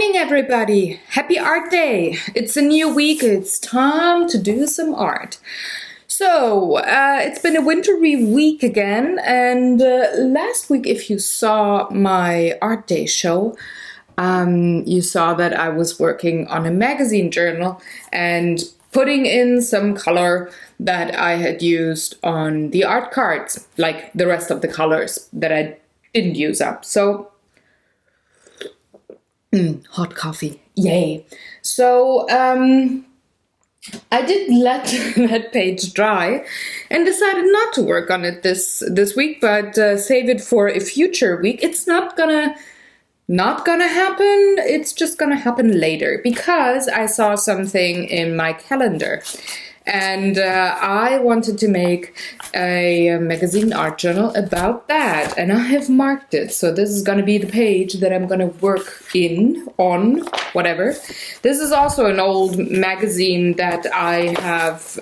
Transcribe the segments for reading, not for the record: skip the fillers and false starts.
morning, everybody. Happy Art Day. It's a new week. It's time to do some art. So, it's been a wintry week again, and last week, if you saw my Art Day show, you saw that I was working on a magazine journal and putting in some color that I had used on the art cards, like the rest of the colors that I didn't use up. So, hot coffee, yay. So, I did let that page dry and decided not to work on it this week, but save it for a future week. It's not gonna happen. It's just gonna happen later because I saw something in my calendar. And I wanted to make a magazine art journal about that, and I have marked it. So this is going to be the page that I'm going to work on, whatever. This is also an old magazine that I have,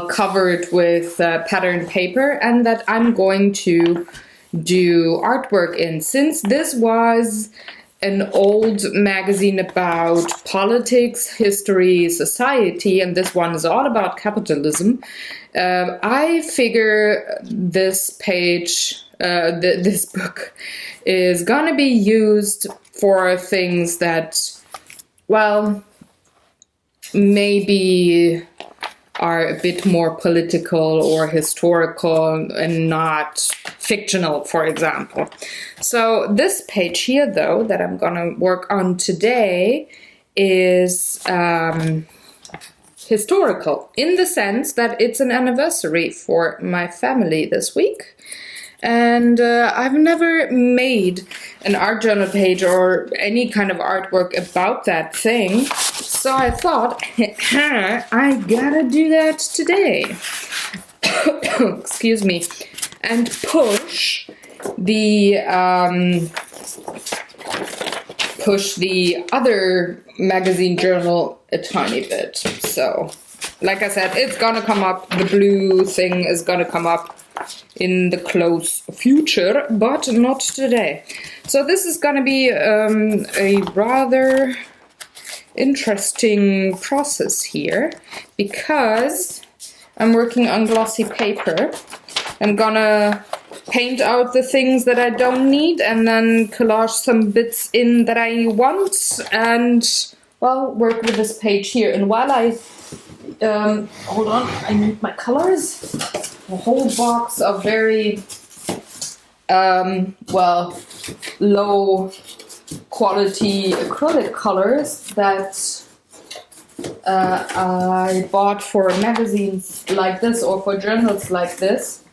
covered with patterned paper, and that I'm going to do artwork in. Since this was an old magazine about politics, history, society, and this one is all about capitalism. I figure this page, this book, is gonna be used for things that, well, maybe are a bit more political or historical and not fictional, for example. So this page here, though, that I'm gonna work on today is historical in the sense that it's an anniversary for my family this week. And I've never made an art journal page or any kind of artwork about that thing. So I thought, I gotta do that today. Excuse me. And push the other magazine journal a tiny bit. So, like I said, it's gonna come up. The blue thing is gonna come up in the close future, but not today. So this is gonna be a rather interesting process here because I'm working on glossy paper. I'm gonna paint out the things that I don't need and then collage some bits in that I want and, well, work with this page here. And while I, hold on, I need my colors. A whole box of very, low quality acrylic colors that I bought for magazines like this or for journals like this,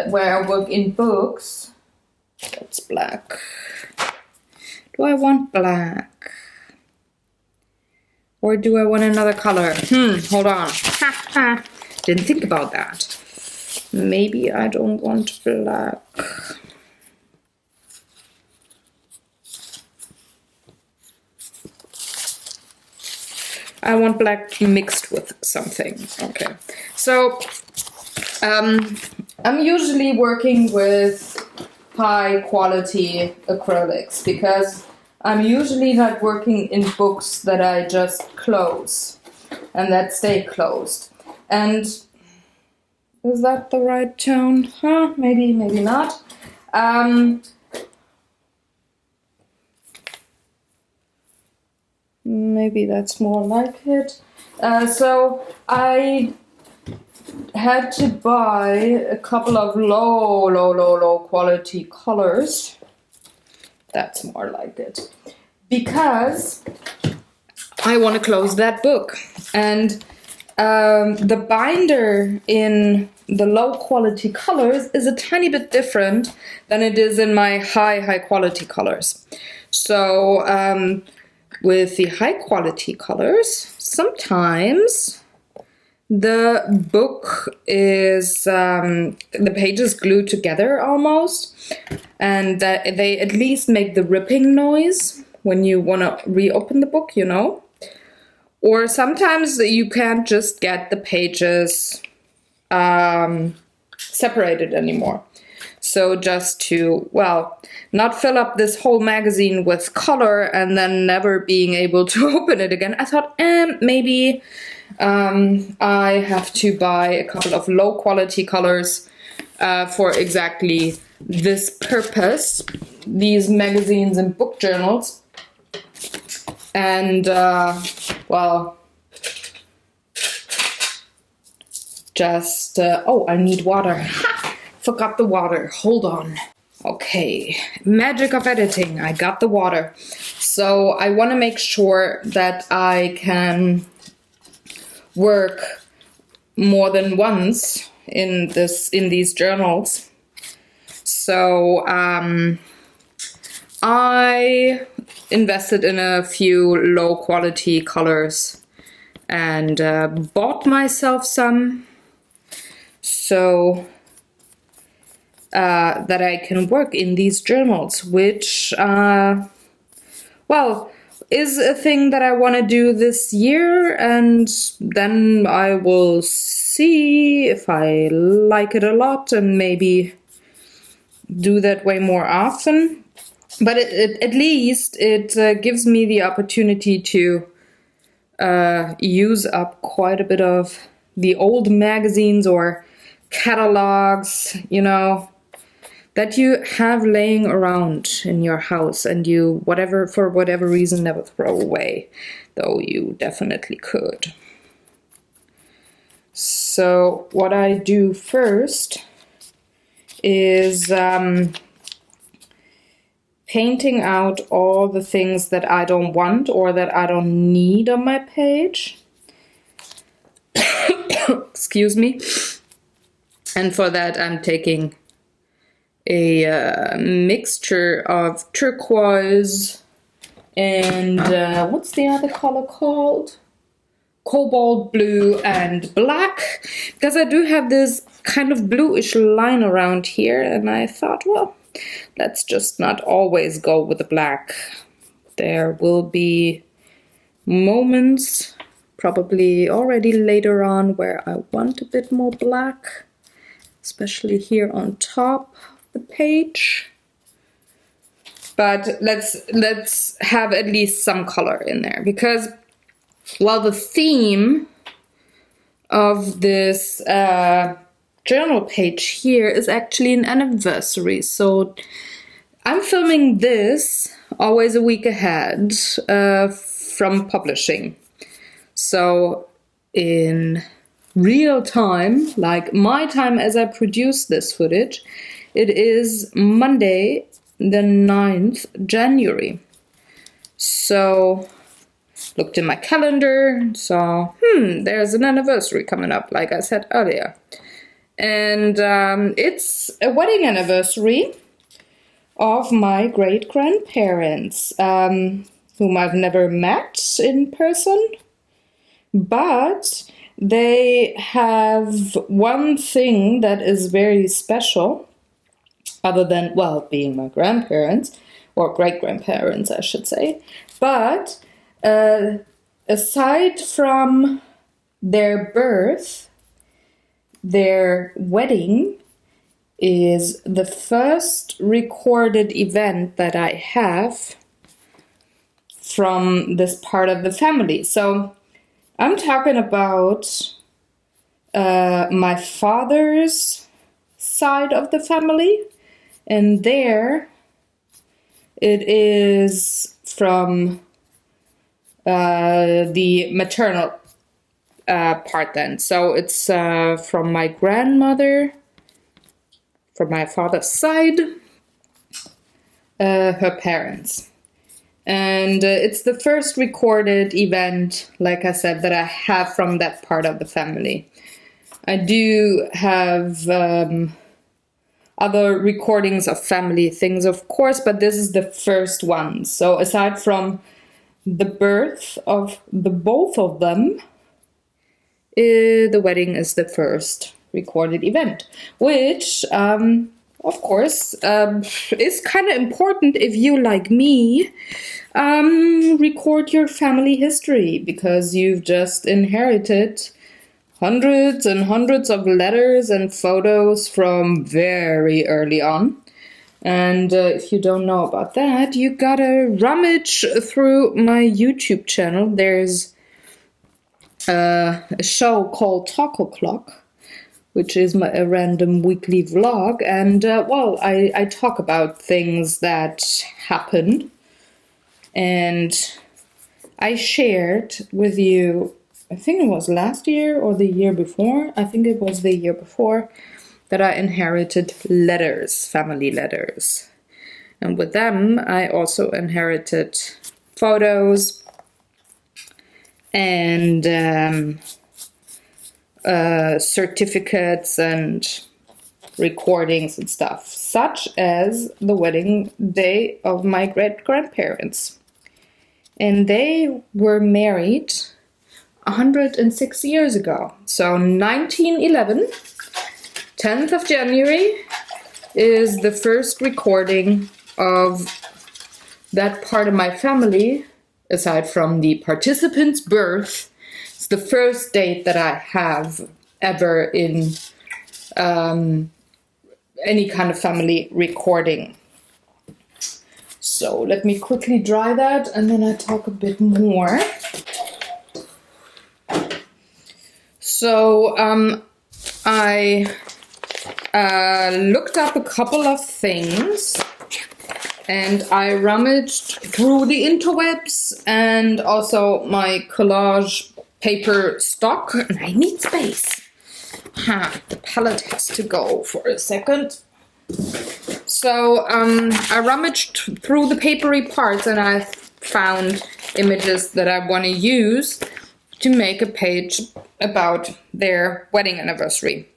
where I work in books. That's black. Do I want black? Or do I want another color? Hold on. Didn't think about that. Maybe I don't want black. I want black mixed with something. Okay. So, I'm usually working with high quality acrylics because I'm usually not working in books that I just close and that stay closed. And is that the right tone? Maybe, maybe not. Maybe that's more like it. So I had to buy a couple of low quality colors. That's more like it. Because I want to close that book. And the binder in the low quality colors is a tiny bit different than it is in my high quality colors. So with the high quality colors, sometimes the book is, the pages glued together almost, and they at least make the ripping noise when you want to reopen the book, you know. Or sometimes you can't just get the pages separated anymore. So just to, well, not fill up this whole magazine with color and then never being able to open it again, I thought, maybe I have to buy a couple of low quality colors for exactly this purpose, these magazines and book journals. And, well, just, oh, I need water. Ha! Forgot the water. Hold on. Okay, magic of editing. I got the water. So I want to make sure that I can work more than once in these journals. So I invested in a few low quality colors and bought myself some so that I can work in these journals, which well, is a thing that I want to do this year, and then I will see if I like it a lot and maybe do that way more often. But at least it gives me the opportunity to use up quite a bit of the old magazines or catalogs, you know, that you have laying around in your house and you, for whatever reason, never throw away, though you definitely could. So what I do first is painting out all the things that I don't want or that I don't need on my page. Excuse me. And for that I'm taking a mixture of turquoise and what's the other color called? Cobalt blue and black, because I do have this kind of bluish line around here, and I thought, well, let's just not always go with the black. There will be moments, probably already later on, where I want a bit more black, especially here on top of the page. But let's have at least some color in there, because, well, the theme of this journal page here is actually an anniversary. So I'm filming this always a week ahead from publishing. So in real time, like my time as I produce this footage, it is Monday, the 9th January. So looked in my calendar and saw, there's an anniversary coming up, like I said earlier. And it's a wedding anniversary of my great-grandparents, whom I've never met in person. But they have one thing that is very special, other than, well, being my grandparents, or great-grandparents, I should say. But aside from their birth, their wedding is the first recorded event that I have from this part of the family. So I'm talking about my father's side of the family, and there it is from the maternal part then. So it's from my grandmother, from my father's side, her parents. And it's the first recorded event, like I said, that I have from that part of the family. I do have other recordings of family things, of course, but this is the first one. So aside from the birth of the both of them, the wedding is the first recorded event, which, of course, is kind of important if you, like me, record your family history, because you've just inherited hundreds and hundreds of letters and photos from very early on. And if you don't know about that, you gotta rummage through my YouTube channel. There's a show called Talk O'Clock, which is a random weekly vlog. And well, I talk about things that happened. And I shared with you, I think it was last year or the year before. I think it was the year before, that I inherited letters, family letters. And with them, I also inherited photos and certificates and recordings and stuff, such as the wedding day of my great-grandparents. And they were married 106 years ago. So 1911. 10th of January is the first recording of that part of my family, aside from the participant's birth. It's the first date that I have ever in any kind of family recording. So let me quickly dry that and then I talk a bit more. So I looked up a couple of things and I rummaged through the interwebs and also my collage paper stock. And I need space. The palette has to go for a second. So I rummaged through the papery parts and I found images that I want to use to make a page about their wedding anniversary.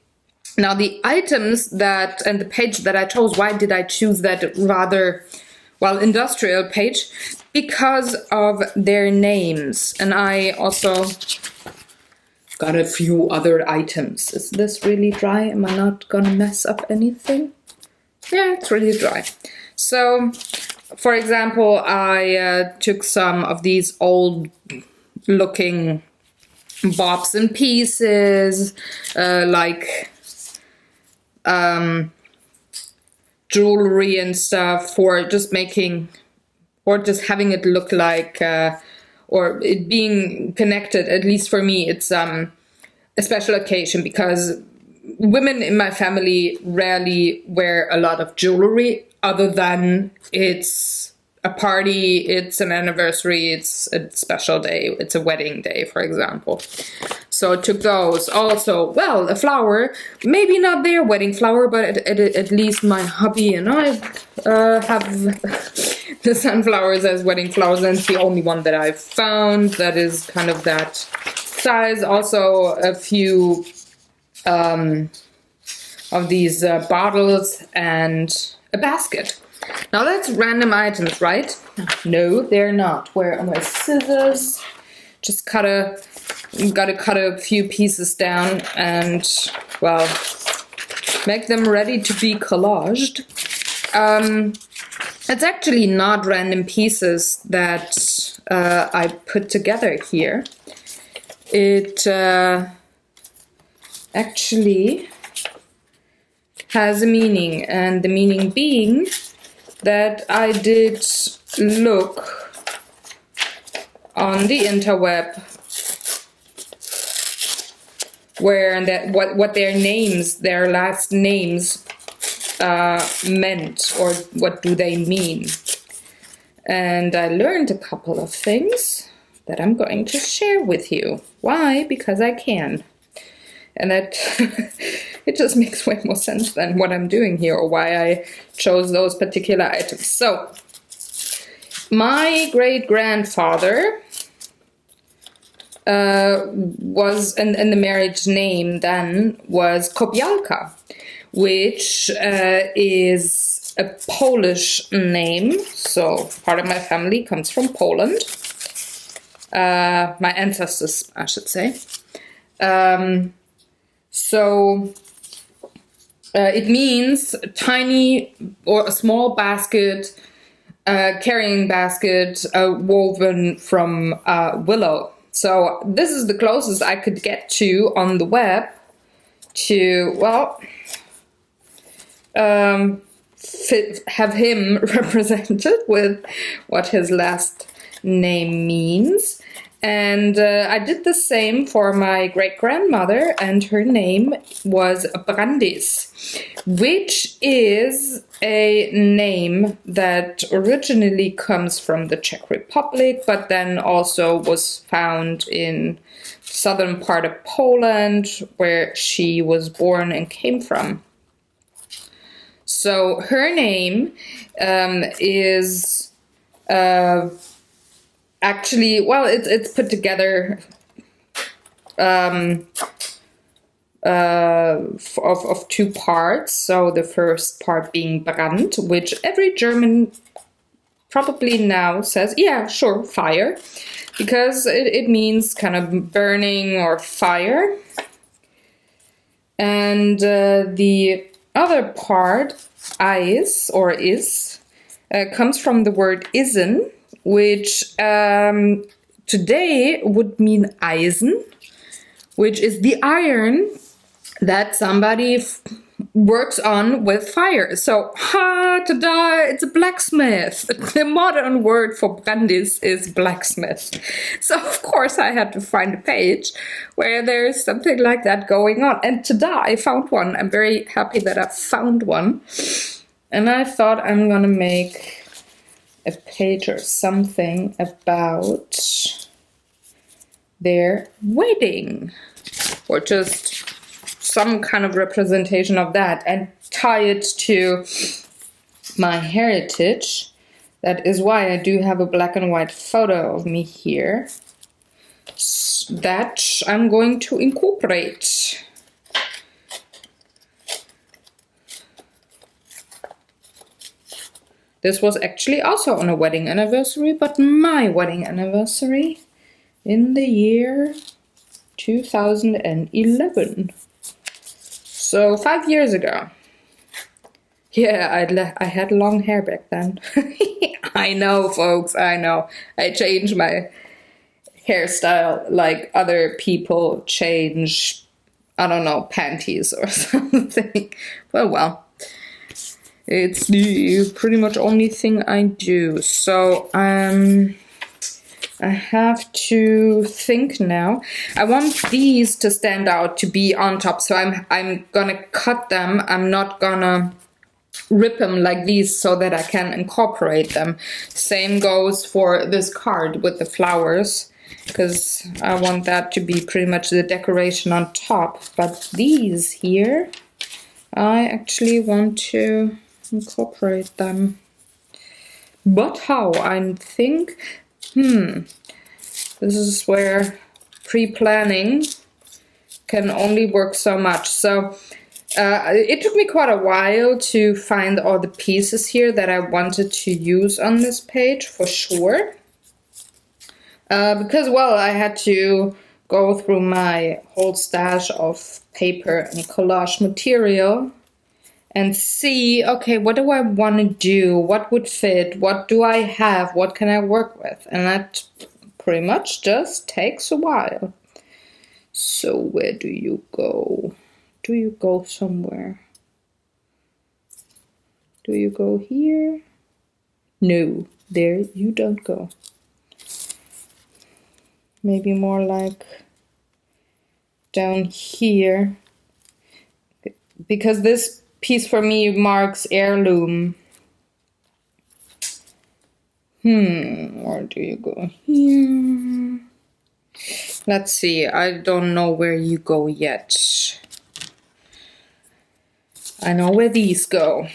Now the items that, and the page that I chose, why did I choose that rather, well, industrial page? Because of their names. And I also got a few other items. Is this really dry? Am I not gonna mess up anything? Yeah, it's really dry. So, for example, I took some of these old looking bobs and pieces, like jewelry and stuff, for just making, or just having it look like, or it being connected. At least for me, it's a special occasion because women in my family rarely wear a lot of jewelry, other than it's a party, it's an anniversary, it's a special day, it's a wedding day, for example. So I took those. Also, well, a flower, maybe not their wedding flower, but at least my hubby and I have the sunflowers as wedding flowers, and it's the only one that I've found that is kind of that size. Also a few of these bottles and a basket. Now that's random items, right? No, they're not. Where are my scissors? Just gotta cut a few pieces down and, well, make them ready to be collaged. It's actually not random pieces that I put together here. It actually has a meaning, and the meaning being that I did look on the interweb where and that what their names, their last names meant, or what do they mean. And I learned a couple of things that I'm going to share with you. Why? Because I can. And that it just makes way more sense than what I'm doing here, or why I chose those particular items. So, my great-grandfather was, and the marriage name then was Kobialka, which is a Polish name. So, part of my family comes from Poland. My ancestors, I should say. So it means tiny or a small basket, carrying basket woven from willow So this is the closest I could get to on the web to, well, have him represented with what his last name means. And I did the same for my great-grandmother, and her name was Brandis, which is a name that originally comes from the Czech Republic, but then also was found in southern part of Poland, where she was born and came from. So her name is actually, well, it's put together of two parts. So the first part being Brand, which every German probably now says, yeah, sure, fire, because it means kind of burning or fire. And the other part, Eis or is, comes from the word isen, which today would mean Eisen, which is the iron that somebody works on with fire. So, ta-da, it's a blacksmith. The modern word for Brandis is blacksmith. So, of course, I had to find a page where there's something like that going on. And ta-da, I found one. I'm very happy that I found one. And I thought I'm gonna make a page or something about their wedding, or just some kind of representation of that, and tie it to my heritage. That is why I do have a black and white photo of me here that I'm going to incorporate. This was actually also on a wedding anniversary, but my wedding anniversary in the year 2011. So 5 years ago. Yeah, I had long hair back then. I know, folks, I know. I changed my hairstyle like other people change, I don't know, panties or something. Well. It's the pretty much only thing I do. So I have to think now. I want these to stand out, to be on top. So I'm gonna cut them. I'm not gonna rip them like these so that I can incorporate them. Same goes for this card with the flowers, because I want that to be pretty much the decoration on top. But these here, I actually want to incorporate them. But how? I think, this is where pre-planning can only work so much. So it took me quite a while to find all the pieces here that I wanted to use on this page, for sure. Because, well, I had to go through my whole stash of paper and collage material and see, okay, what do I want to do? What would fit? What do I have? What can I work with? And that pretty much just takes a while. So where do you go? Do you go somewhere? Do you go here? No, there you don't go. Maybe more like down here. Because this piece for me marks heirloom. Or do you go here? Let's see, I don't know where you go yet. I know where these go.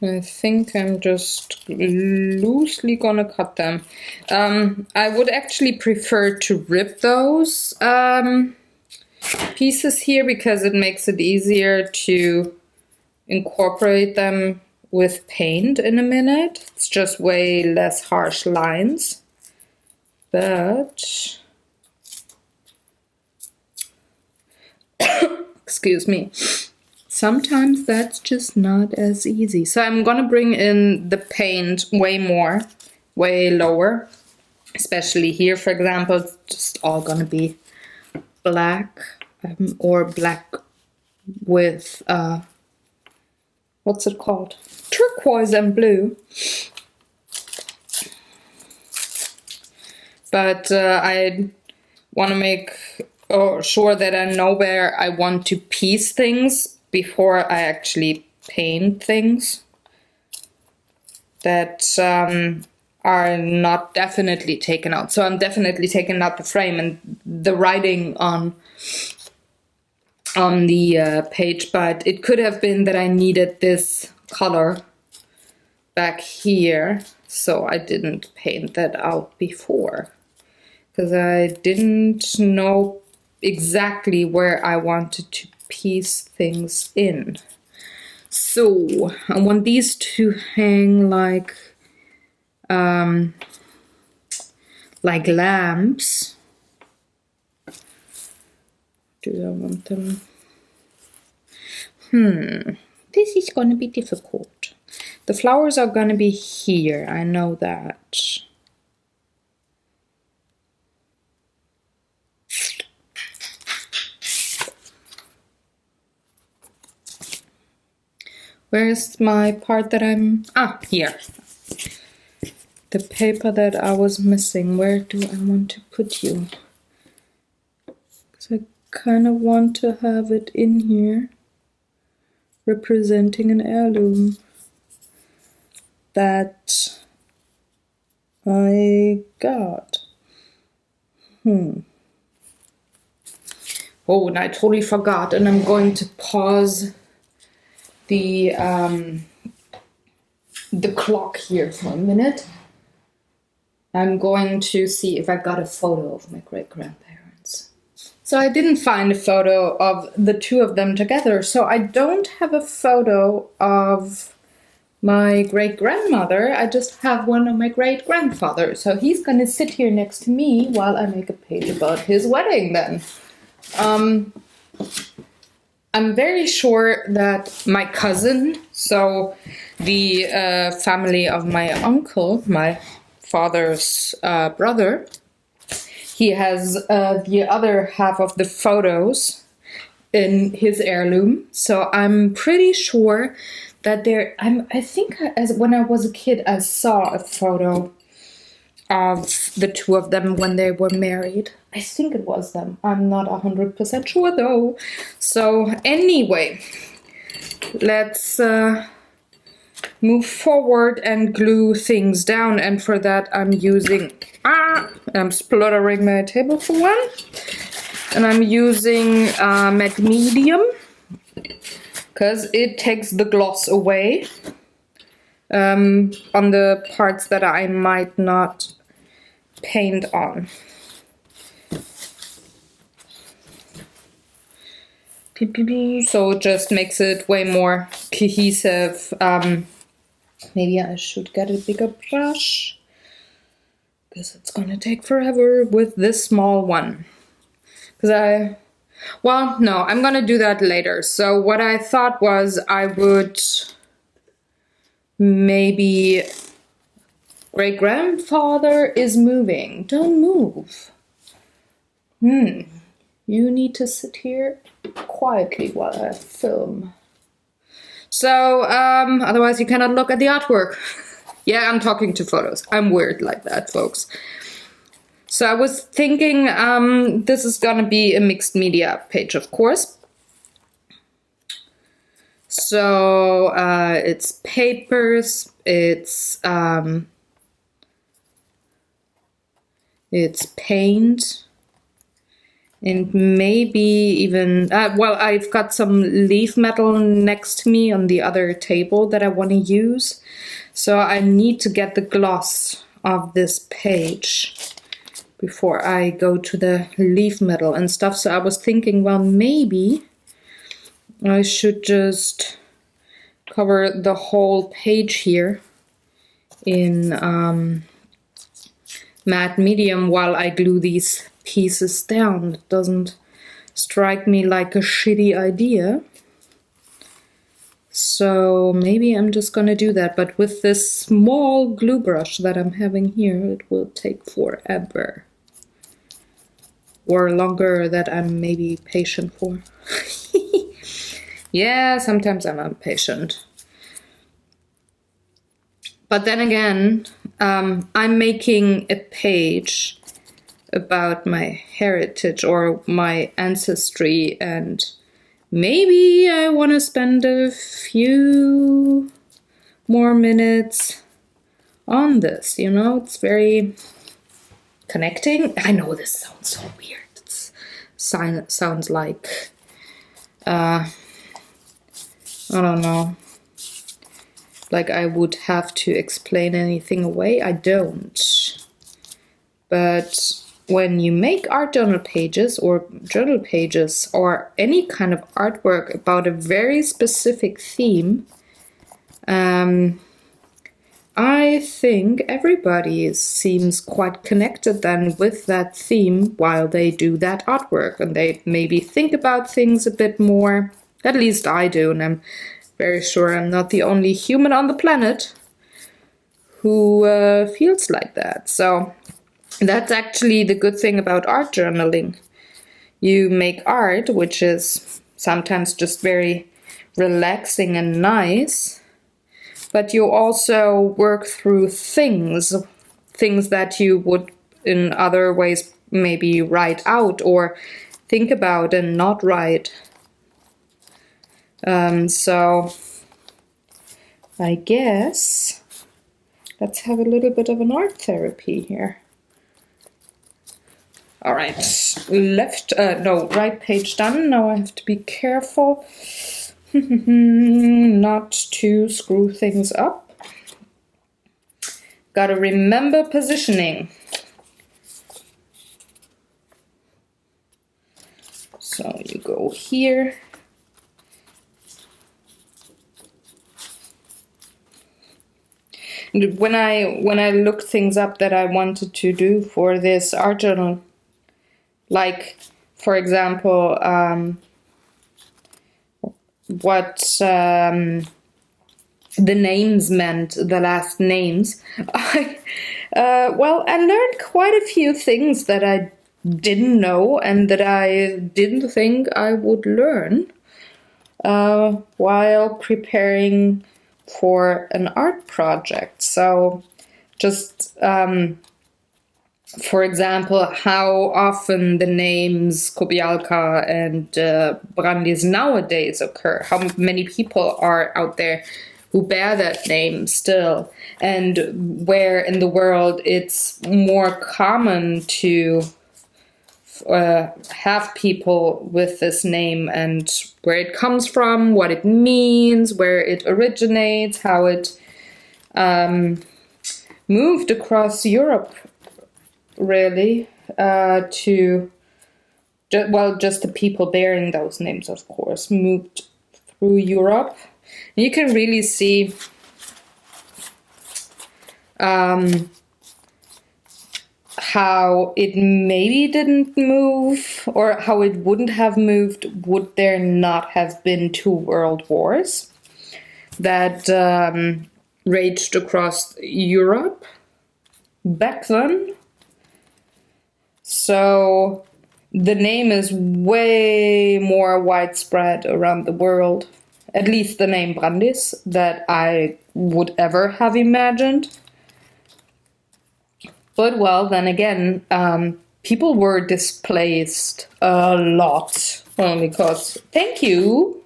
I think I'm just loosely gonna cut them. I would actually prefer to rip those pieces here, because it makes it easier to incorporate them with paint in a minute. It's just way less harsh lines. But excuse me, sometimes that's just not as easy. So I'm gonna bring in the paint way more way lower. Especially here, for example, it's just all gonna be black, or black with, what's it called? Turquoise and blue. But I want to make sure that I know where I want to piece things before I actually paint things that are not definitely taken out. So I'm definitely taking out the frame and the writing on the page, but it could have been that I needed this color back here, so I didn't paint that out before, because I didn't know exactly where I wanted to piece things in. So I want these to hang like lamps. Do I want them? This is gonna be difficult. The flowers are gonna be here, I know that. Where's my part that here. The paper that I was missing, where do I want to put you? Because I kind of want to have it in here, representing an heirloom that I got. Oh, and I totally forgot, and I'm going to pause the clock here for a minute. I'm going to see if I got a photo of my great-grandparents. So I didn't find a photo of the two of them together, so I don't have a photo of my great-grandmother. I just have one of my great-grandfather. So he's going to sit here next to me while I make a page about his wedding then. I'm very sure that my cousin, so the family of my uncle, my father's brother, he has the other half of the photos in his heirloom. So I'm pretty sure that I think when I was a kid, I saw a photo of the two of them when they were married. I think it was them. I'm not 100% sure though. So anyway, let's move forward and glue things down. And for that I'm using, I'm spluttering my table for one. And I'm using matte medium, because it takes the gloss away on the parts that I might not paint on. So it just makes it way more cohesive. Maybe I should get a bigger brush, because it's gonna take forever with this small one. Well, no, I'm gonna do that later. So what I thought was I would maybe... Great-grandfather is moving. Don't move. You need to sit here quietly while I film. So, otherwise you cannot look at the artwork. Yeah, I'm talking to photos. I'm weird like that, folks. So I was thinking this is gonna be a mixed media page, of course. So it's papers, it's paint, and maybe even, well, I've got some leaf metal next to me on the other table that I want to use. So I need to get the gloss of this page before I go to the leaf metal and stuff. So I was thinking, well, maybe I should just cover the whole page here in matte medium while I glue these pieces down. It doesn't strike me like a shitty idea. So maybe I'm just gonna do that, but with this small glue brush that I'm having here, it will take forever. Or longer that I'm maybe patient for. Yeah, sometimes I'm impatient. But then again, I'm making a page about my heritage or my ancestry, and maybe I want to spend a few more minutes on this, you know? It's very connecting. I know this sounds so weird. It sounds like, I don't know, like I would have to explain anything away. I don't. But when you make art journal pages or any kind of artwork about a very specific theme, I think everybody seems quite connected then with that theme while they do that artwork, and they maybe think about things a bit more. At least I do, and I'm very sure I'm not the only human on the planet who feels like that. So that's actually the good thing about art journaling. You make art, which is sometimes just very relaxing and nice, but you also work through things that you would in other ways maybe write out or think about and not write. So I guess let's have a little bit of an art therapy here. All right, right page done. Now I have to be careful not to screw things up. Gotta remember positioning. So you go here. When I looked things up that I wanted to do for this art journal, like, for example, what the names meant, the last names, I learned quite a few things that I didn't know and that I didn't think I would learn while preparing for an art project. So just for example, how often the names Kobialka and Brandis nowadays occur, how many people are out there who bear that name still, and where in the world it's more common to have people with this name, and where it comes from, what it means, where it originates, how it moved across Europe, really, just the people bearing those names, of course, moved through Europe. And you can really see how it maybe didn't move, or how it wouldn't have moved would there not have been 2 world wars that raged across Europe back then. So the name is way more widespread around the world, at least the name Brandis, that I would ever have imagined. But well, then again, people were displaced a lot, because thank you,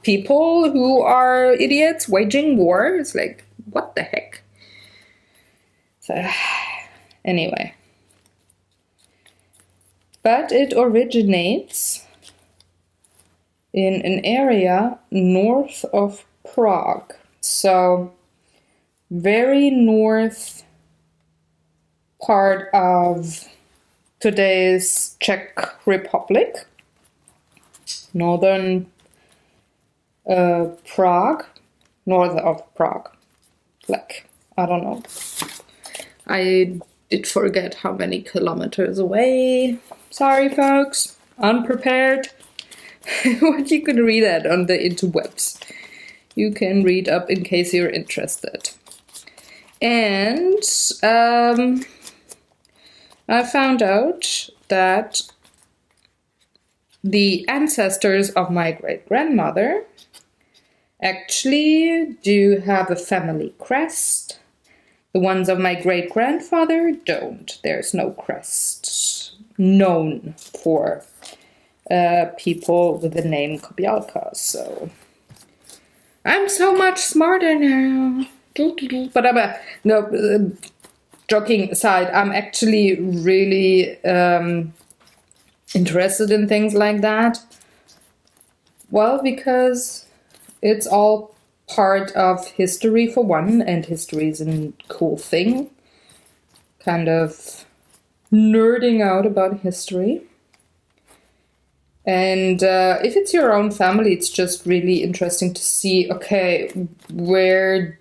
people who are idiots waging war. It's like, what the heck? So, anyway. But it originates in an area north of Prague. So, very north part of today's Czech Republic, northern Prague, north of Prague. Like, I don't know. I did forget how many kilometers away. Sorry, folks. Unprepared. But you can read that on the interwebs. you can read up in case you're interested. And I found out that the ancestors of my great-grandmother actually do have a family crest. The ones of my great-grandfather don't. There's no crest known for people with the name Kobialka. So I'm so much smarter now. But no, joking aside, I'm actually really interested in things like that. Well, because it's all part of history for one, and history is a cool thing. Kind of nerding out about history. And if it's your own family, it's just really interesting to see, okay, where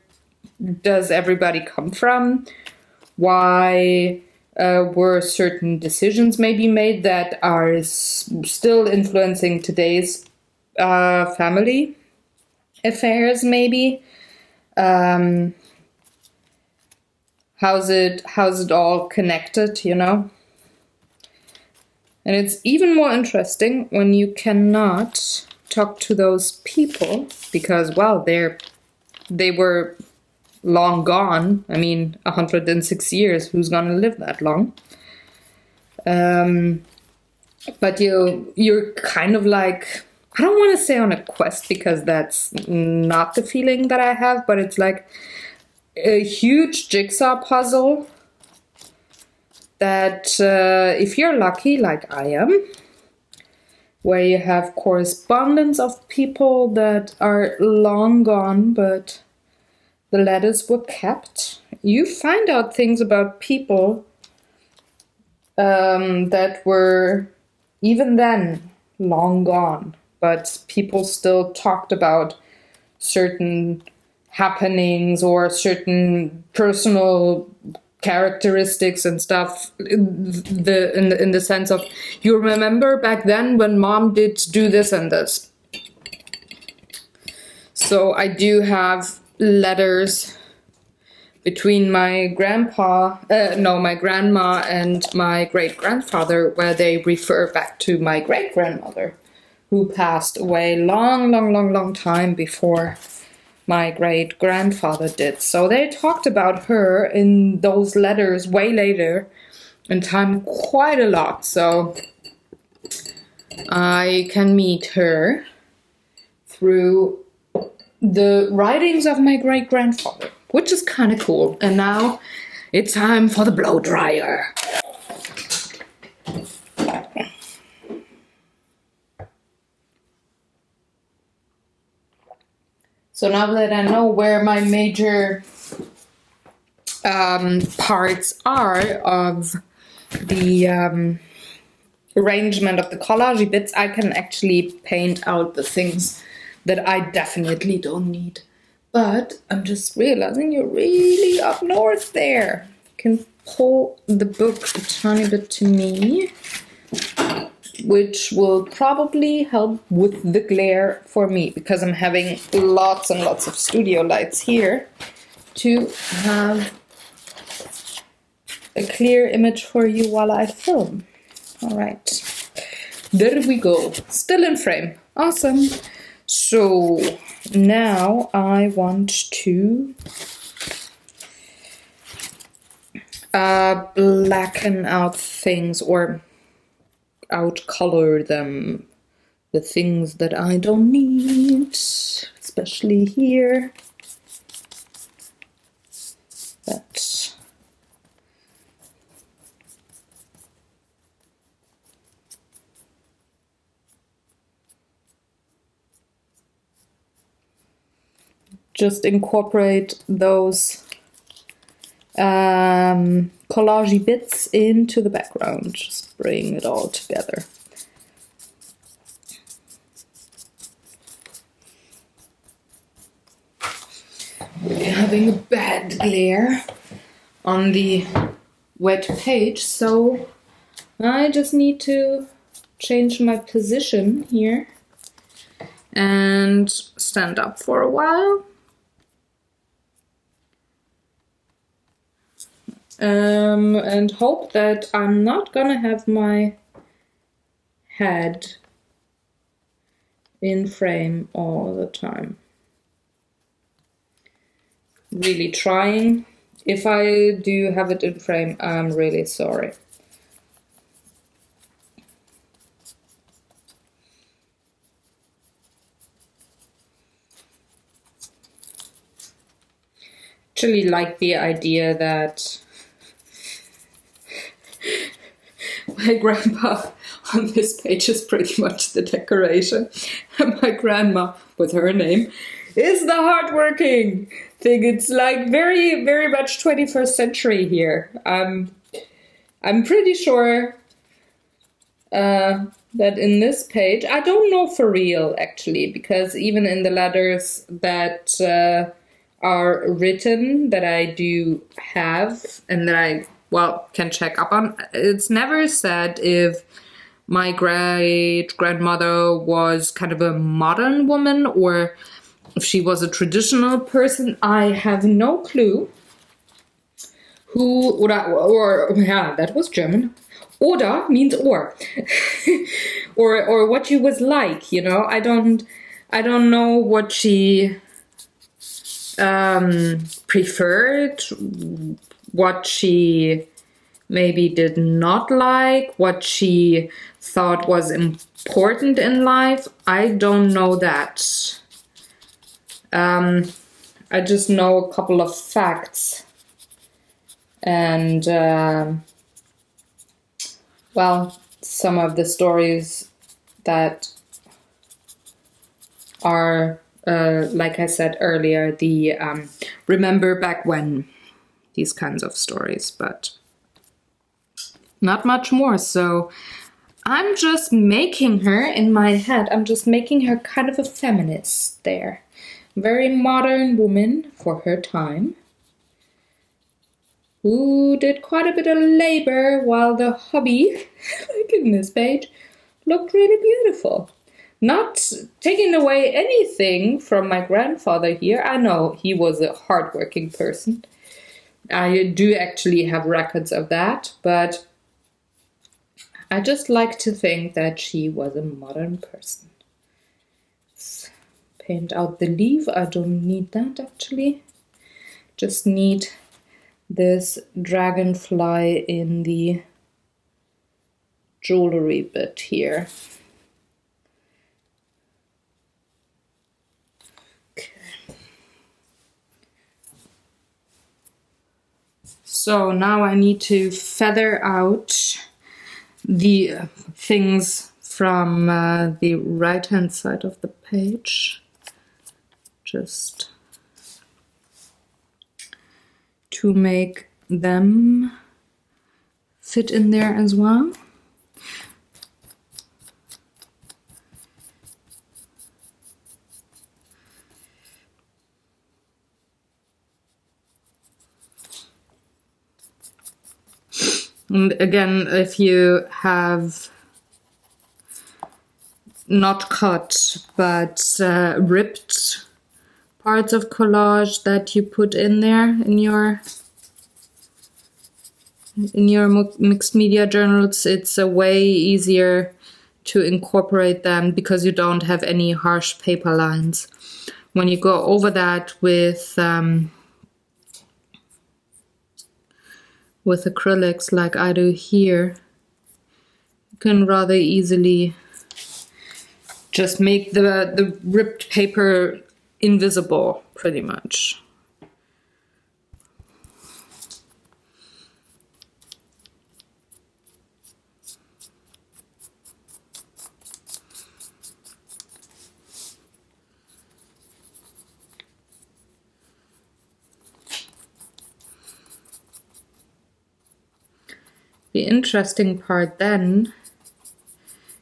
does everybody come from? Why were certain decisions maybe made that are still influencing today's family affairs maybe? How's it all connected, you know? And it's even more interesting when you cannot talk to those people because, well, they were long gone. I mean, 106 years, who's gonna live that long? But you're kind of like, I don't want to say on a quest because that's not the feeling that I have, but it's like a huge jigsaw puzzle that if you're lucky, like I am, where you have correspondence of people that are long gone, but the letters were kept, you find out things about people that were even then long gone, but people still talked about certain happenings or certain personal characteristics and stuff in the sense of, you remember back then when mom did do this and this. So I do have letters between my grandma and my great-grandfather where they refer back to my great-grandmother, who passed away long time before my great-grandfather did. So they talked about her in those letters way later in time quite a lot. So I can meet her through the writings of my great-grandfather, which is kind of cool. And now it's time for the blow dryer. So now that I know where my major parts are of the arrangement of the collage bits, I can actually paint out the things that I definitely don't need. But I'm just realizing you're really up north there. You can pull the book a tiny bit to me, which will probably help with the glare for me, because I'm having lots and lots of studio lights here to have a clear image for you while I film. All right, there we go, still in frame, awesome. So now I want to blacken out things or outcolor them, the things that I don't need, especially here. But just incorporate those collage bits into the background, just bring it all together. We're having a bad glare on the wet page, so I just need to change my position here and stand up for a while. And hope that I'm not gonna have my head in frame all the time. Really trying. If I do have it in frame, I'm really sorry. Actually like the idea that my grandpa on this page is pretty much the decoration, and my grandma with her name is the hardworking thing. It's like very, very much 21st century here. I'm pretty sure that in this page, I don't know for real actually, because even in the letters that are written that I do have and that I, well, can check up on, it's never said if my great-grandmother was kind of a modern woman or if she was a traditional person. I have no clue who, or yeah, that was German. Oder means or. or what she was like, you know. I don't know what she preferred, what she maybe did not like, what she thought was important in life. I don't know that. I just know a couple of facts. And, well, some of the stories that are, like I said earlier, the remember back when, these kinds of stories, but not much more. So I'm just making her, in my head, I'm just making her kind of a feminist there. Very modern woman for her time, who did quite a bit of labor while the hobby, like in this page, looked really beautiful. Not taking away anything from my grandfather here. I know he was a hardworking person. I do actually have records of that, but I just like to think that she was a modern person. Let's paint out the leaf. I don't need that actually. Just need this dragonfly in the jewelry bit here. So now I need to feather out the things from the right hand side of the page, just to make them fit in there as well. And again, if you have not cut but ripped parts of collage that you put in there in your mixed media journals, it's a way easier to incorporate them because you don't have any harsh paper lines. When you go over that with acrylics like I do here, you can rather easily just make the ripped paper invisible, pretty much. The interesting part then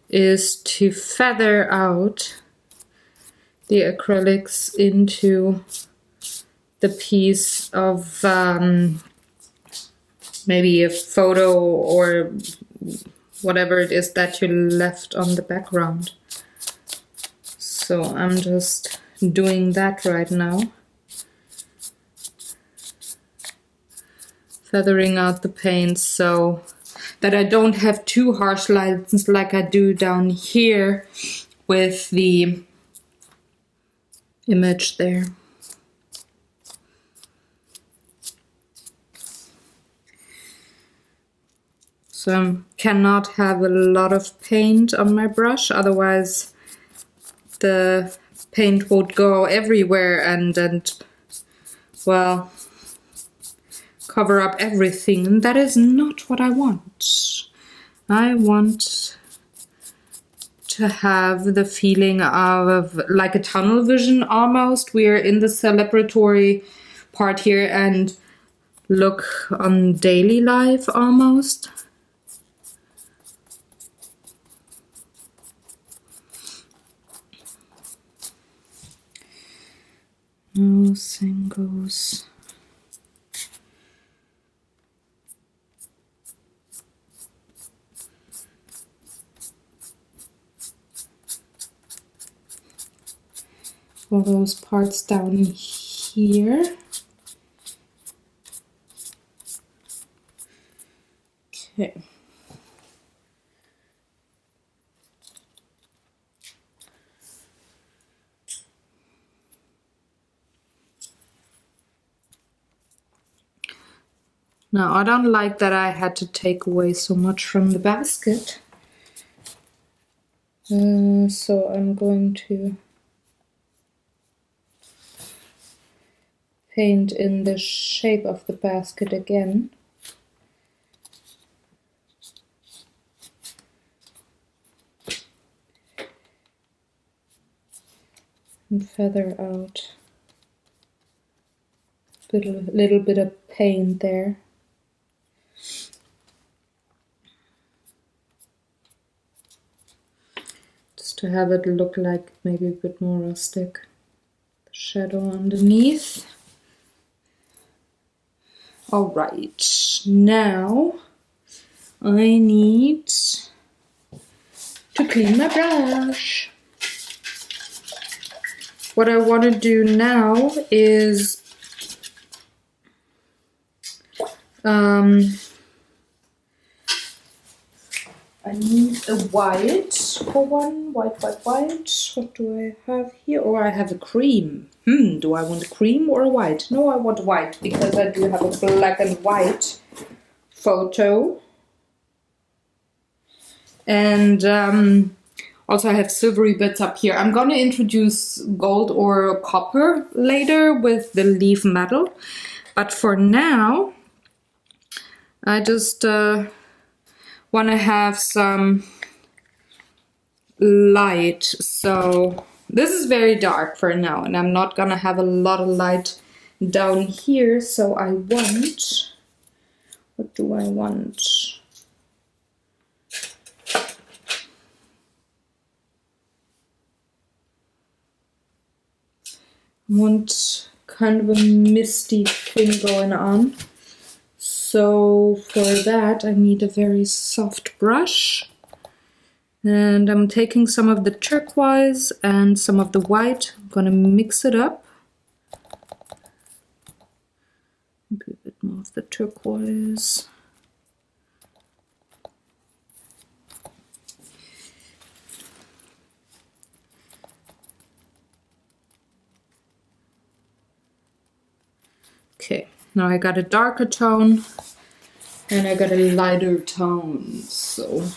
is to feather out the acrylics into the piece of maybe a photo or whatever it is that you left on the background. So So I'm just doing that right now. Feathering out the paint so that I don't have too harsh lines like I do down here with the image there. So I cannot have a lot of paint on my brush, otherwise the paint would go everywhere and well, cover up everything, and that is not what I want. I want to have the feeling of like a tunnel vision almost. We're in the celebratory part here and look on daily life almost. No singles. All those parts down here. Okay. Now I don't like that I had to take away so much from the basket. So I'm going to paint in the shape of the basket again. And feather out a little bit of paint there. Just to have it look like maybe a bit more rustic. The shadow underneath. Alright, now I need to clean my brush. What I want to do now is I need a white for one. White. What do I have here? Or I have a cream. Do I want a cream or a white? No, I want white because I do have a black and white photo. And also I have silvery bits up here. I'm going to introduce gold or copper later with the leaf metal. But for now, I just want to have some light. So this is very dark for now, and I'm not going to have a lot of light down here. So I want, what do I want? I want kind of a misty thing going on. So for that I need a very soft brush. And I'm taking some of the turquoise and some of the white. I'm gonna mix it up. Maybe a bit more of the turquoise. Okay, now I got a darker tone and I got a lighter tone. So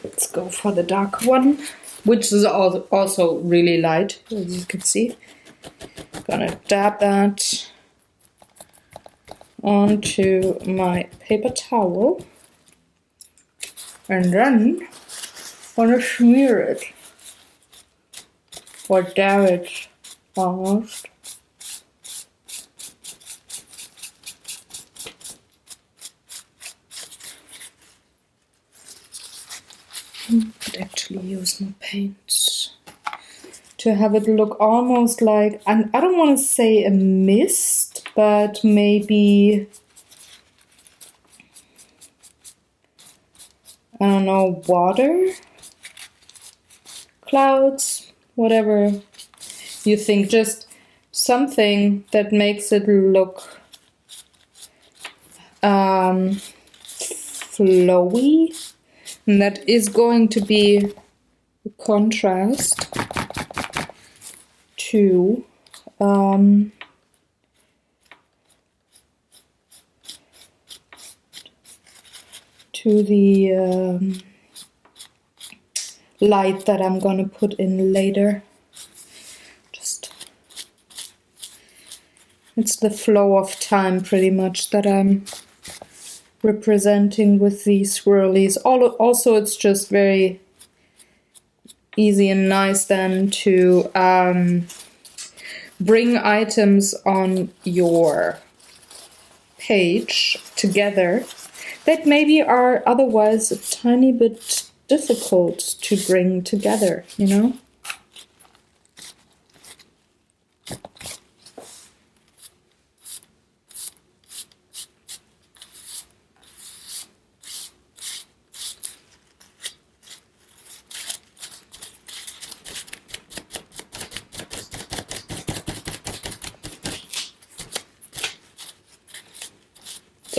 let's go for the dark one, which is also really light, as you can see. Gonna dab that onto my paper towel and then gonna smear it or dab it almost. Could actually use more paint to have it look almost like, and I don't want to say a mist, but maybe, I don't know, water clouds, whatever you think, just something that makes it look flowy, and that is going to be a contrast to the light that I'm gonna put in later. Just, it's the flow of time pretty much that I'm representing with these swirlies. Also, it's just very easy and nice then to bring items on your page together that maybe are otherwise a tiny bit difficult to bring together, you know?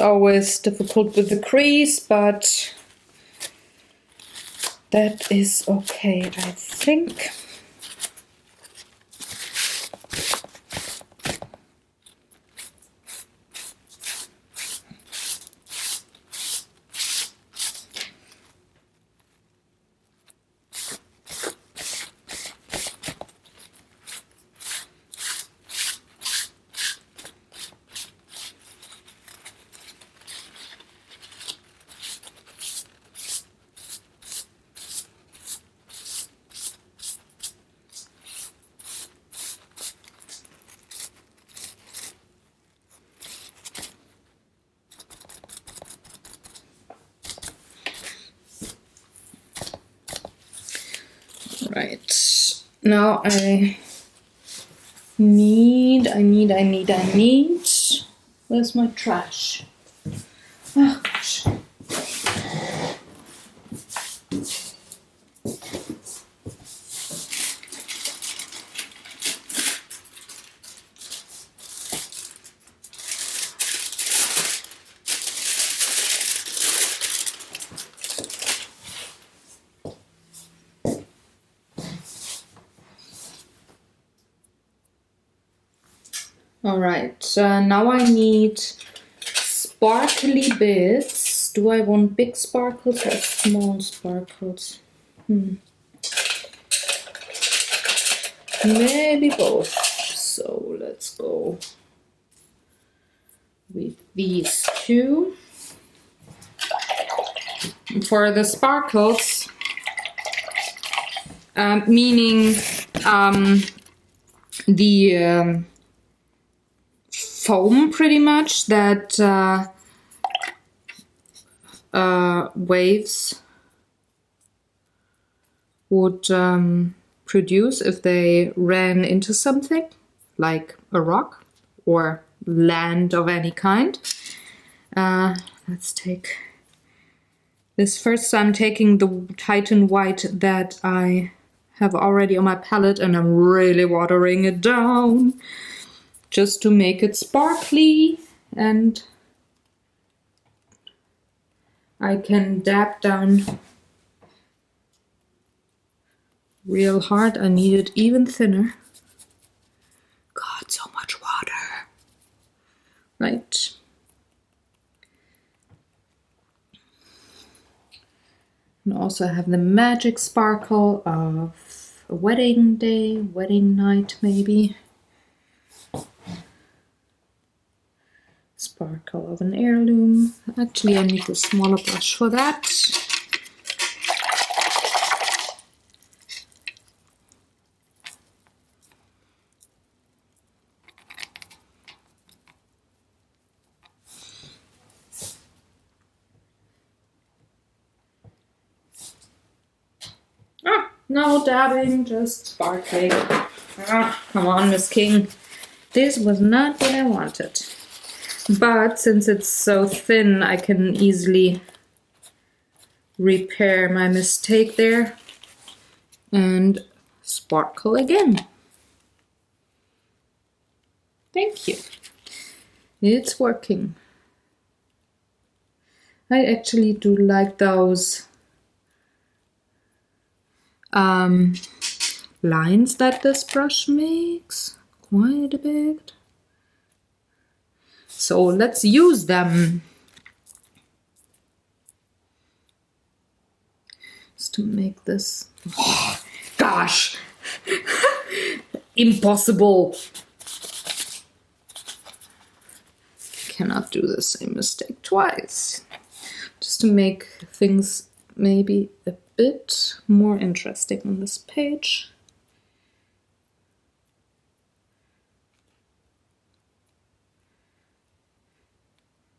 Always difficult with the crease, but that is okay, I think. Right, now I need, where's my trash? Oh gosh. Alright, now I need sparkly bits. Do I want big sparkles or small sparkles? Maybe both. So let's go with these two. For the sparkles, meaning the foam pretty much that waves would produce if they ran into something like a rock or land of any kind. Let's take this first. I'm taking the Titan White that I have already on my palette and I'm really watering it down just to make it sparkly, and I can dab down real hard. I need it even thinner. God, so much water. Right. And also have the magic sparkle of a wedding day, wedding night maybe. Sparkle of an heirloom. Actually, I need a smaller brush for that. No dabbing, just sparkling. Come on, Miss King. This was not what I wanted. But since it's so thin, I can easily repair my mistake there. and sparkle again. Thank you. It's working. I actually do like those lines that this brush makes quite a bit. So let's use them. Just to make this, oh, gosh, impossible. Cannot do the same mistake twice. Just to make things maybe a bit more interesting on this page.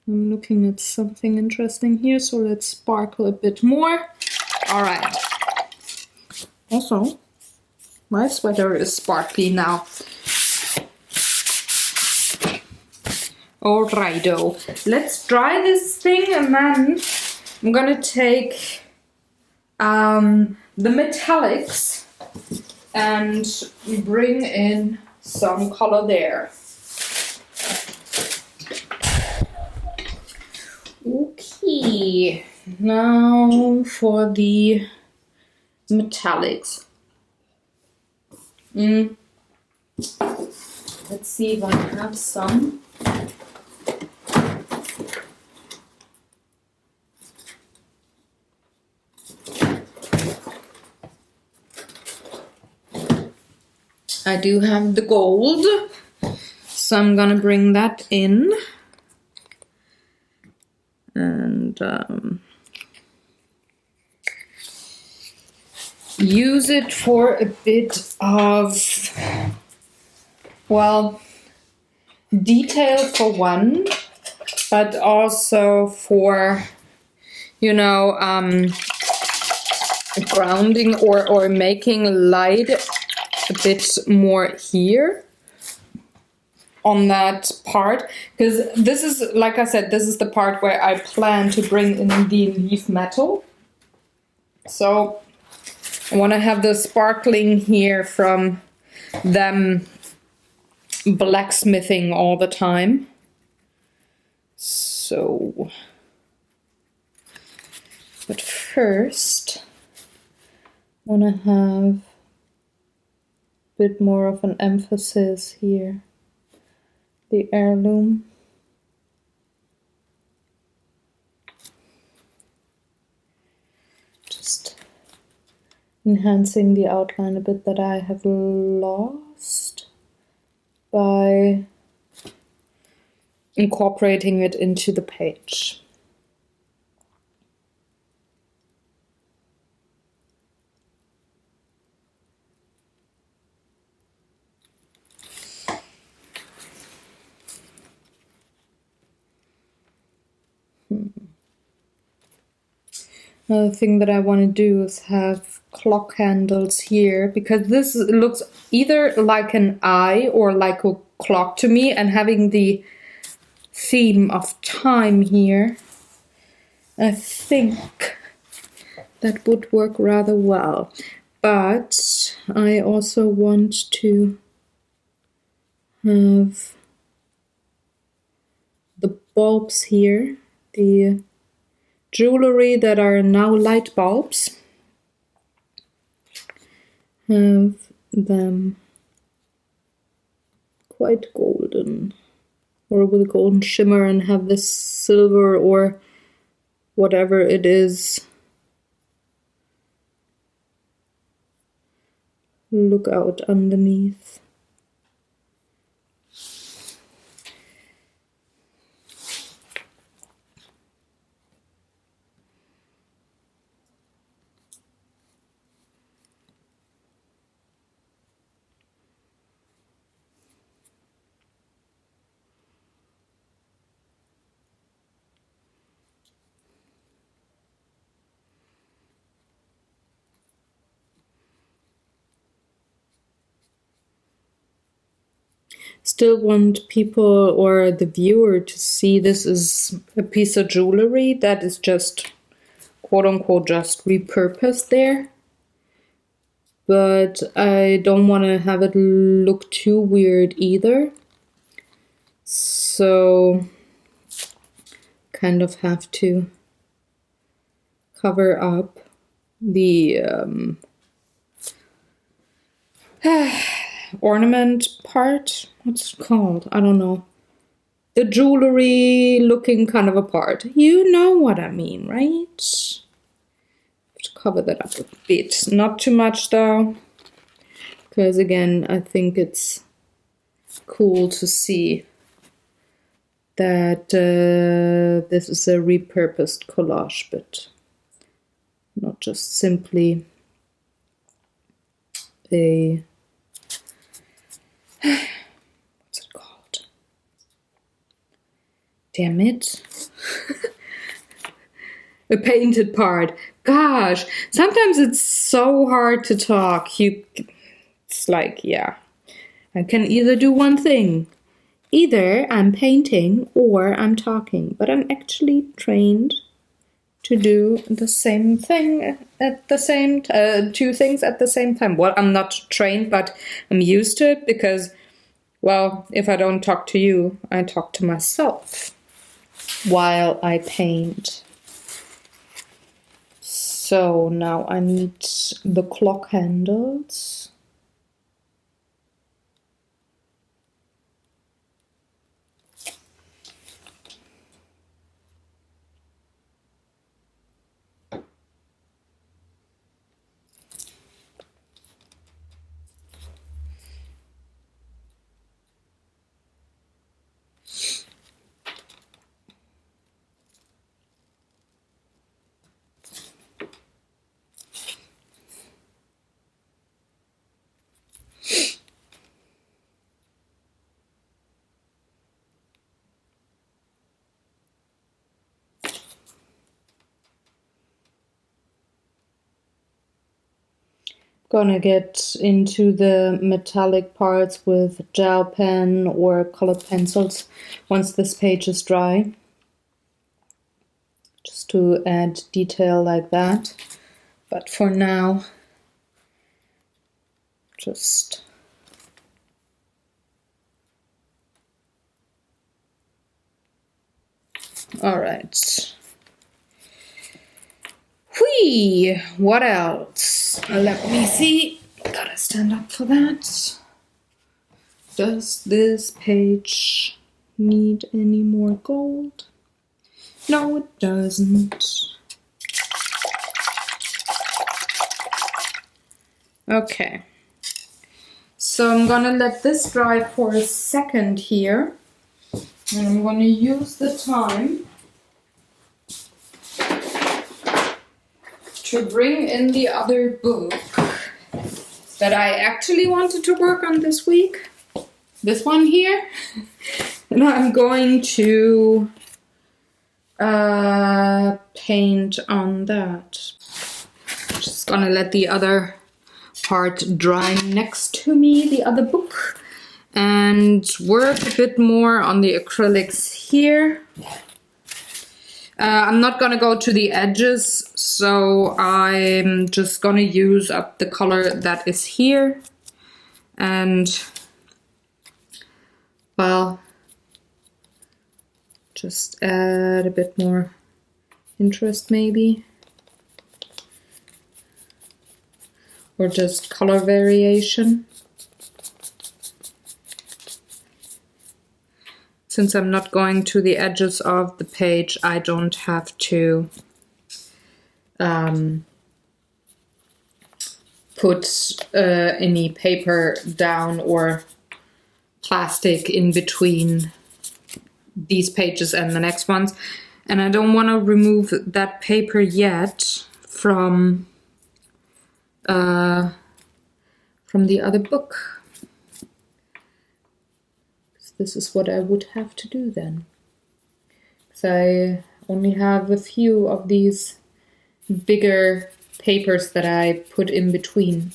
I'm looking at something interesting here, so let's sparkle a bit more. All right. Also, my sweater is sparkly now. Alrighto, let's dry this thing, and then I'm gonna take the metallics and bring in some color there. Okay, now for the metallics. Let's see if I have some. I do have the gold, so I'm gonna bring that in and use it for a bit of, well, detail for one, but also for, you know, grounding or making light a bit more here on that part, because this is, like I said, this is the part where I plan to bring in the leaf metal. So I want to have the sparkling here from them blacksmithing all the time. So, but first I want to have bit more of an emphasis here, the heirloom. Just enhancing the outline a bit that I have lost by incorporating it into the page. Another thing that I want to do is have clock handles here, because this looks either like an eye or like a clock to me, and having the theme of time here, I think that would work rather well. But I also want to have the bulbs here, the jewelry that are now light bulbs, have them quite golden, or with a golden shimmer, and have this silver or whatever it is look out underneath. Still want people or the viewer to see this is a piece of jewelry that is just quote unquote just repurposed there. but I don't want to have it look too weird either. So kind of have to cover up the ornament part. What's it called? I don't know. The jewelry looking kind of a part. You know what I mean, right? To cover that up a bit. Not too much though. Because again, I think it's cool to see that this is a repurposed collage, but not just simply a what's it called? Damn it. A painted part. Gosh, sometimes it's so hard to talk. It's like, yeah, I can either do one thing. Either I'm painting or I'm talking, but I'm actually trained to do the same thing at the same two things at the same time. Well, I'm not trained, but I'm used to it because, well, if I don't talk to you, I talk to myself while I paint. So now I need the clock handles. Gonna get into the metallic parts with gel pen or colored pencils once this page is dry, just to add detail like that. But for now, just all right. Whee! What else? Let me see. Gotta stand up for that. Does this page need any more gold? No, it doesn't. Okay. So I'm gonna let this dry for a second here. And I'm gonna use the time to bring in the other book that I actually wanted to work on this week. This one here. And I'm going to paint on that. Just gonna let the other part dry next to me, the other book, and work a bit more on the acrylics here. I'm not gonna go to the edges, so I'm just gonna use up the color that is here. And, well, just add a bit more interest maybe. Or just color variation. Since I'm not going to the edges of the page, I don't have to put any paper down or plastic in between these pages and the next ones. And I don't want to remove that paper yet from the other book. This is what I would have to do then. Because I only have a few of these bigger papers that I put in between.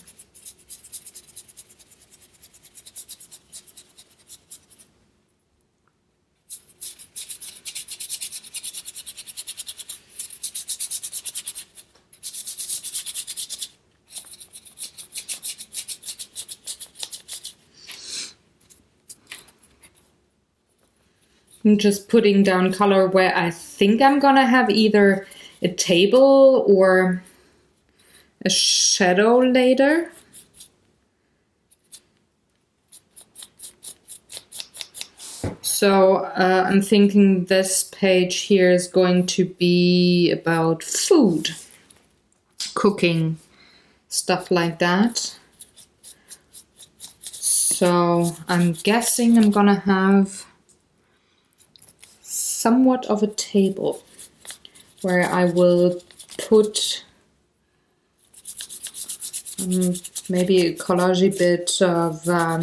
I'm just putting down color where I think I'm gonna have either a table or a shadow later. So I'm thinking this page here is going to be about food, cooking, stuff like that. So I'm guessing I'm gonna have somewhat of a table where I will put maybe a collage bit of a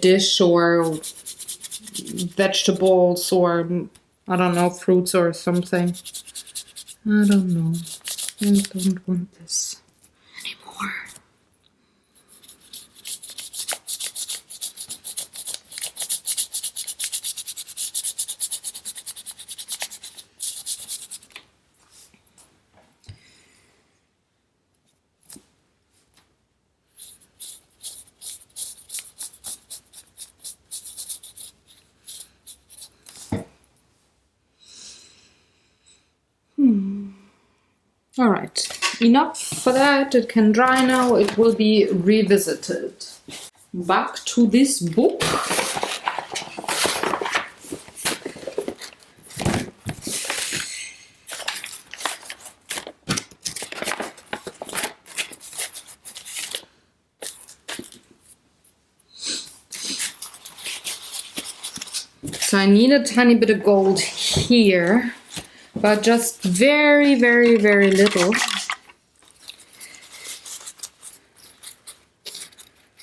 dish or vegetables or I don't know, fruits or something. I don't know. I don't want this anymore. All right, enough for that. It can dry now. It will be revisited. Back to this book. So I need a tiny bit of gold here, but just very, very, very little.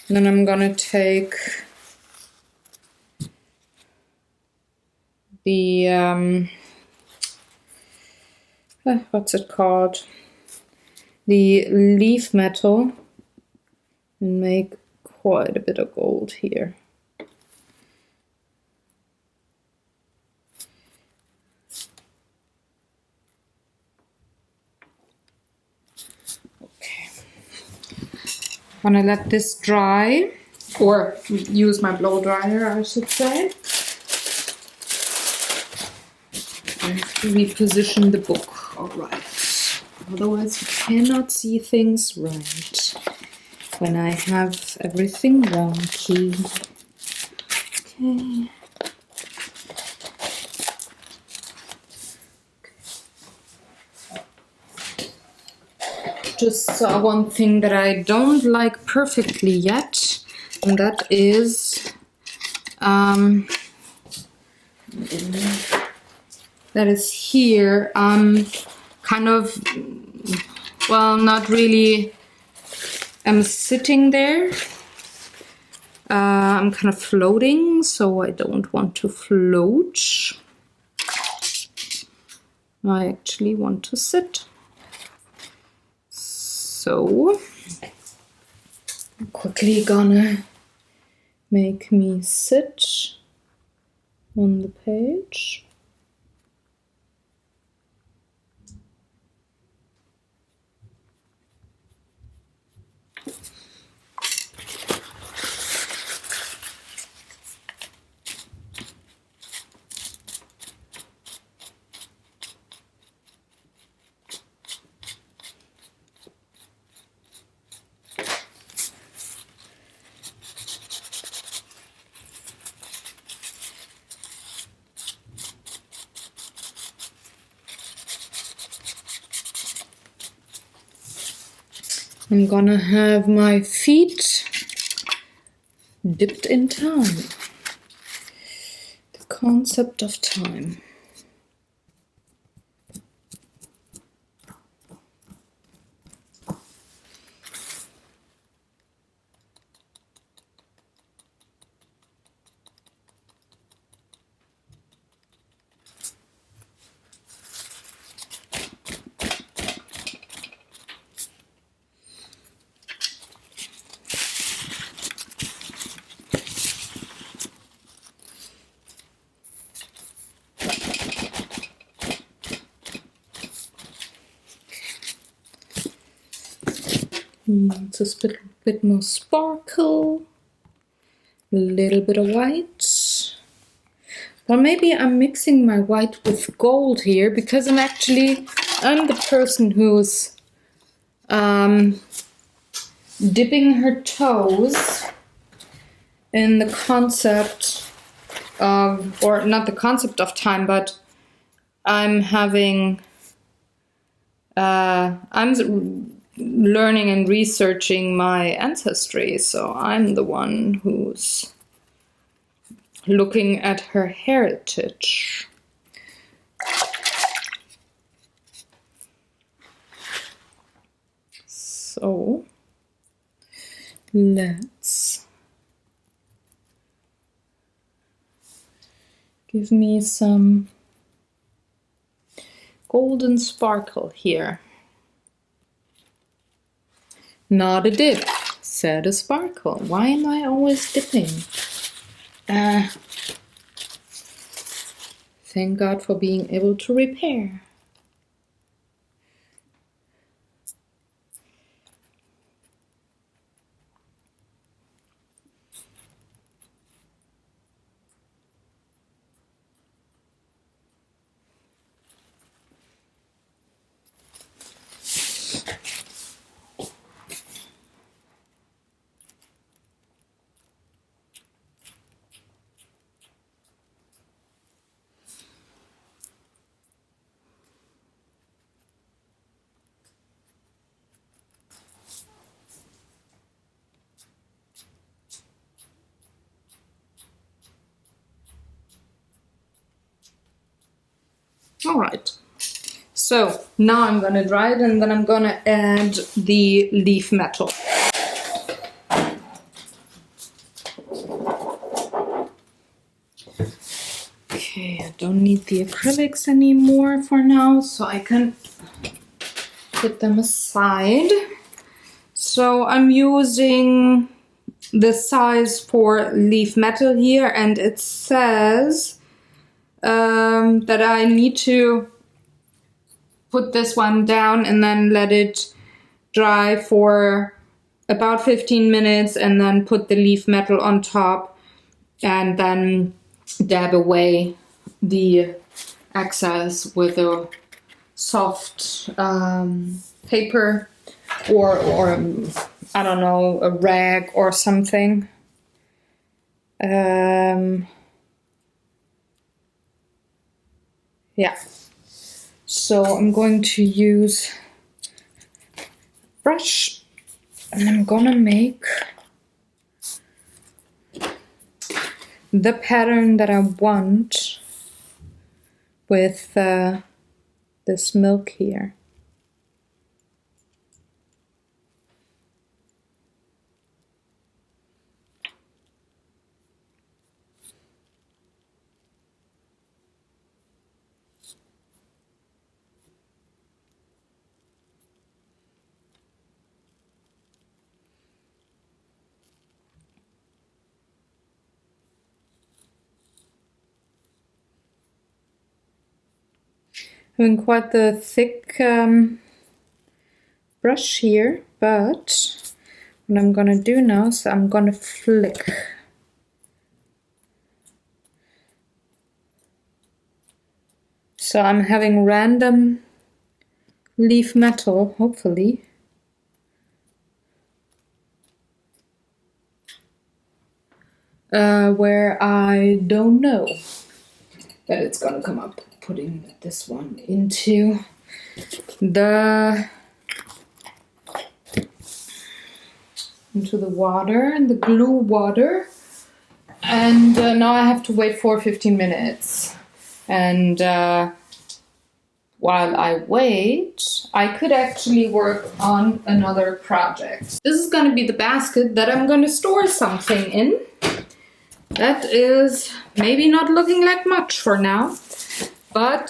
And then I'm gonna take the, what's it called? The leaf metal and make quite a bit of gold here. I'm gonna let this dry, or use my blow dryer, I should say. I have to reposition the book. All right. Otherwise, you cannot see things right when I have everything wonky. Okay. Just saw one thing that I don't like perfectly yet, and that is here. Kind of, well, not really. I'm sitting there. I'm kind of floating, so I don't want to float. I actually want to sit. So, I'm quickly gonna make me sit on the page. I'm gonna have my feet dipped in time. The concept of time. Just a bit more sparkle, a little bit of white. Well, maybe I'm mixing my white with gold here because I'm the person who's dipping her toes in the concept of, or not the concept of time, but I'm learning and researching my ancestry, so I'm the one who's looking at her heritage. So let's give me some golden sparkle here. Not a dip, said a sparkle. Why am I always dipping? Thank God for being able to repair. All right, so now I'm gonna dry it and then I'm gonna add the leaf metal. Okay, I don't need the acrylics anymore for now, so I can put them aside. So I'm using the size for leaf metal here, and it says that I need to put this one down and then let it dry for about 15 minutes and then put the leaf metal on top and then dab away the excess with a soft paper or I don't know, a rag or something. Yeah, so I'm going to use brush and I'm gonna make the pattern that I want with this milk here. Having quite the thick brush here, but what I'm gonna do now is I'm gonna flick. So I'm having random leaf metal, hopefully. Where I don't know that it's gonna come up. Putting this one into the water, and the glue water, and now I have to wait for 15 minutes. And while I wait, I could actually work on another project. This is going to be the basket that I'm going to store something in. That is maybe not looking like much for now. But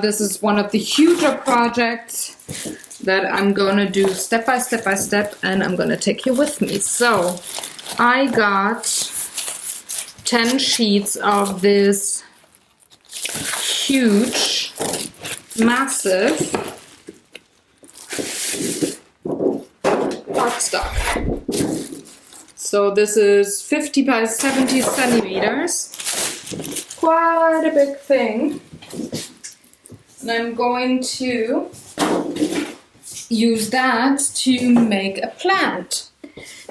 this is one of the huger projects that I'm gonna do step by step, and I'm gonna take you with me. So I got 10 sheets of this huge, massive cardstock. So this is 50 by 70 centimeters. Quite a big thing. And I'm going to use that to make a plant.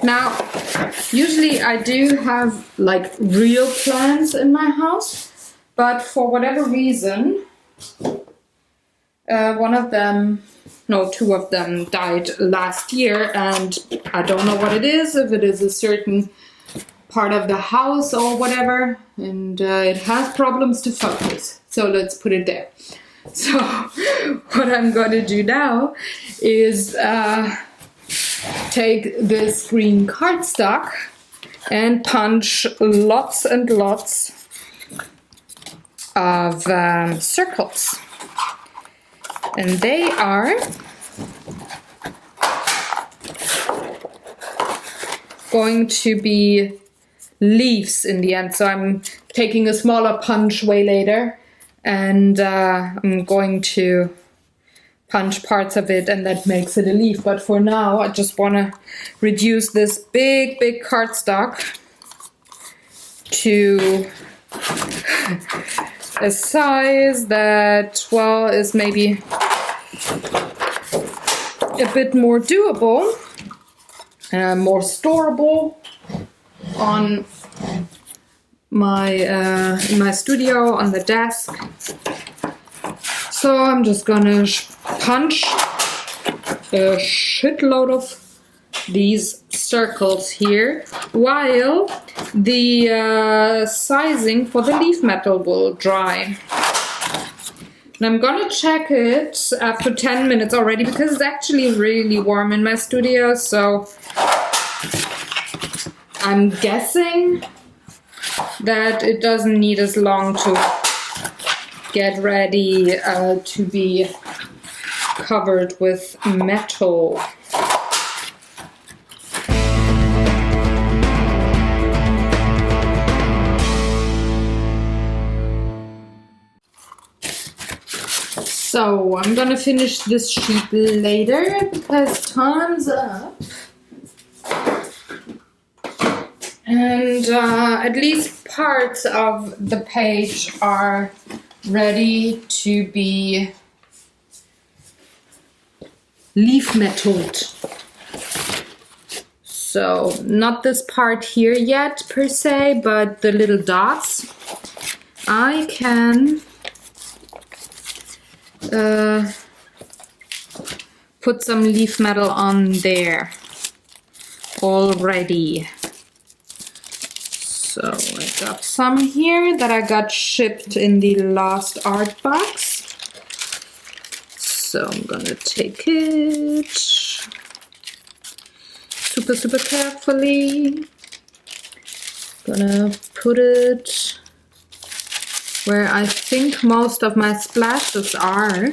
Now, usually I do have like real plants in my house, but for whatever reason, two of them died last year, and I don't know what it is, if it is a certain part of the house or whatever, and it has problems to focus. So let's put it there. So what I'm going to do now is take this green cardstock and punch lots and lots of circles. And they are going to be leaves in the end. So I'm taking a smaller punch way later, and I'm going to punch parts of it, and that makes it a leaf. But for now, I just want to reduce this big cardstock to a size that, well, is maybe a bit more doable, more storable on my in my studio on the desk. So I'm just gonna punch a shitload of these circles here while the sizing for the leaf metal will dry. And I'm gonna check it after 10 minutes already, because it's actually really warm in my studio, so I'm guessing that it doesn't need as long to get ready to be covered with metal. So I'm gonna finish this sheet later because time's up. And at least parts of the page are ready to be leaf metalled. So not this part here yet per se, but the little dots. I can put some leaf metal on there already. So I got some here that I got shipped in the last art box. So I'm gonna take it super carefully. Gonna put it where I think most of my splashes are.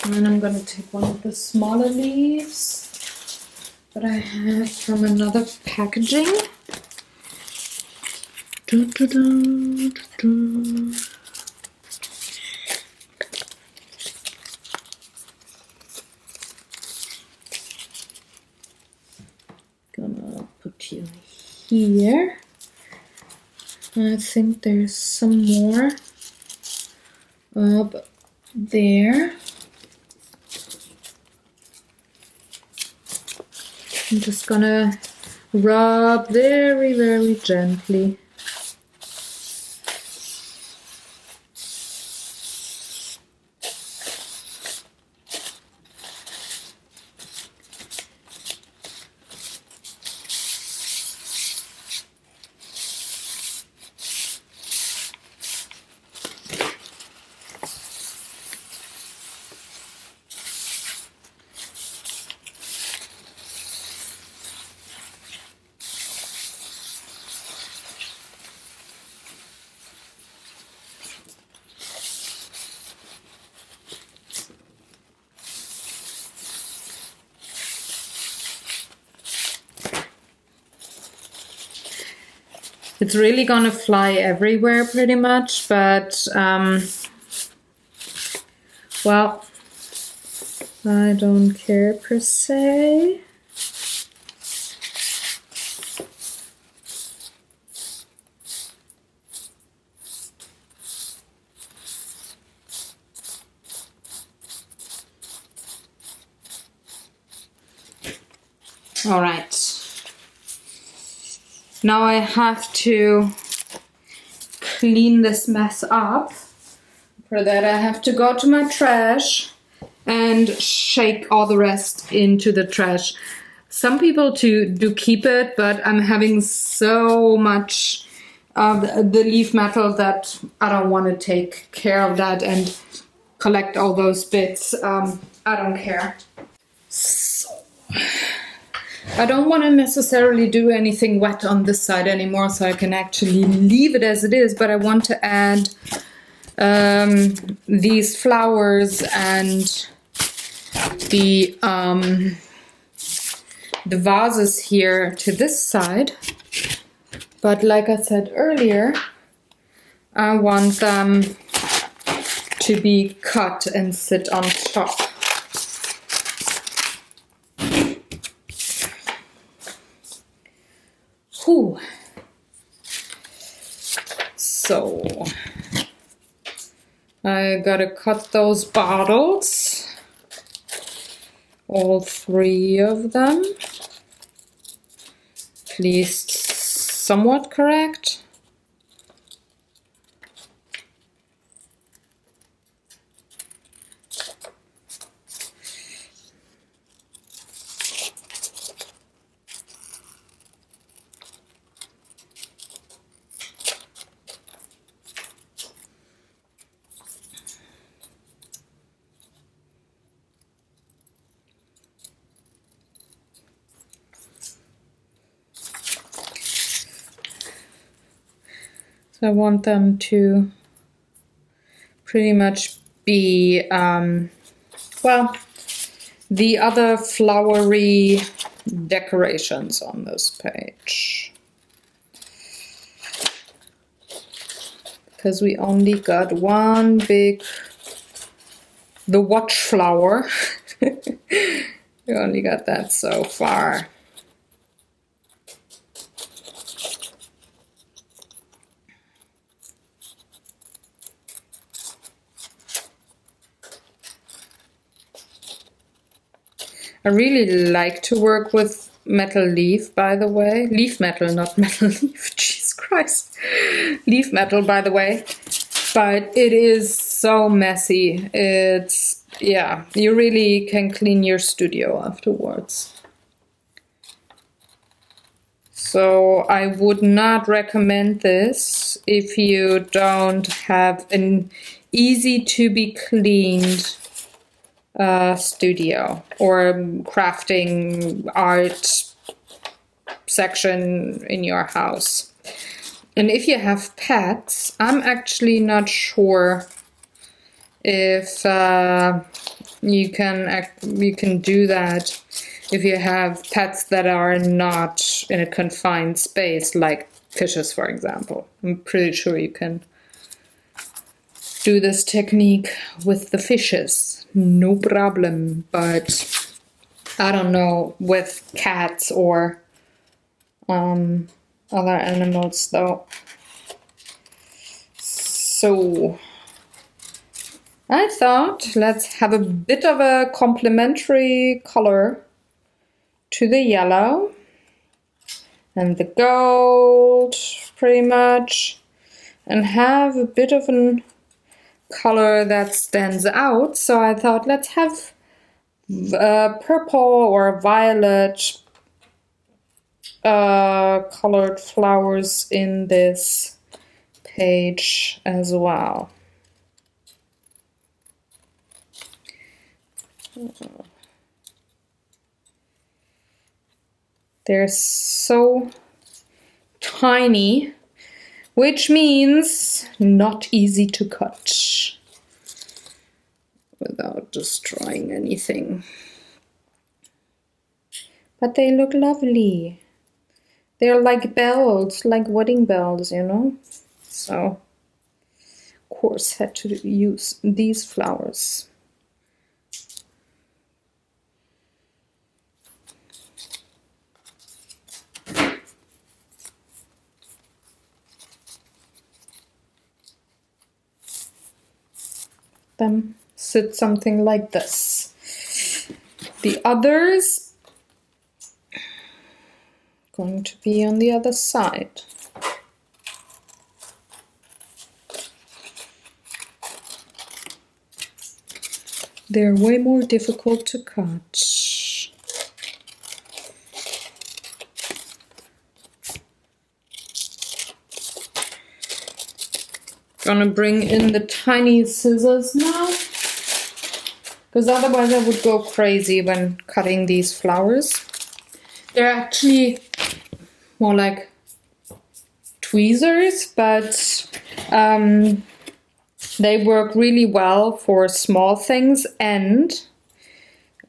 And then I'm going to take one of the smaller leaves that I have from another packaging. Gonna put you here. I think there's some more up there. I'm just gonna rub very gently. It's really gonna fly everywhere pretty much, but well, I don't care per se. All right. Now I have to clean this mess up. For that I have to go to my trash and shake all the rest into the trash. Some people do keep it, but I'm having so much of the leaf metal that I don't want to take care of that and collect all those bits. I don't care. So I don't want to necessarily do anything wet on this side anymore, so I can actually leave it as it is, but I want to add these flowers and the vases here to this side. But like I said earlier, I want them to be cut and sit on top. Whew. So I gotta cut those bottles, all 3 of them, at least somewhat correct. I want them to pretty much be, well, the other flowery decorations on this page. Because we only got one big, the watch flower. We only got that so far. I really like to work with metal leaf, by the way. Leaf metal, not metal leaf. Jesus Christ. Leaf metal, by the way. But it is so messy. It's, yeah, you really can clean your studio afterwards. So I would not recommend this if you don't have an easy to be cleaned studio or crafting art section in your house. And if you have pets, I'm actually not sure if you can do that if you have pets that are not in a confined space, like fishes, for example. I'm pretty sure you can do this technique with the fishes, no problem. But I don't know with cats or other animals though. So I thought let's have a bit of a complementary color to the yellow and the gold pretty much, and have a bit of a color that stands out. So I thought let's have purple or violet colored flowers in this page as well. They're so tiny, which means not easy to cut without destroying anything. But they look lovely. They're like bells, like wedding bells, you know. So, of course, had to use these flowers. Then sit something like this. The others going to be on the other side. They're way more difficult to cut. Gonna bring in the tiny scissors now, because otherwise I would go crazy when cutting these flowers. They're actually more like tweezers, but they work really well for small things. And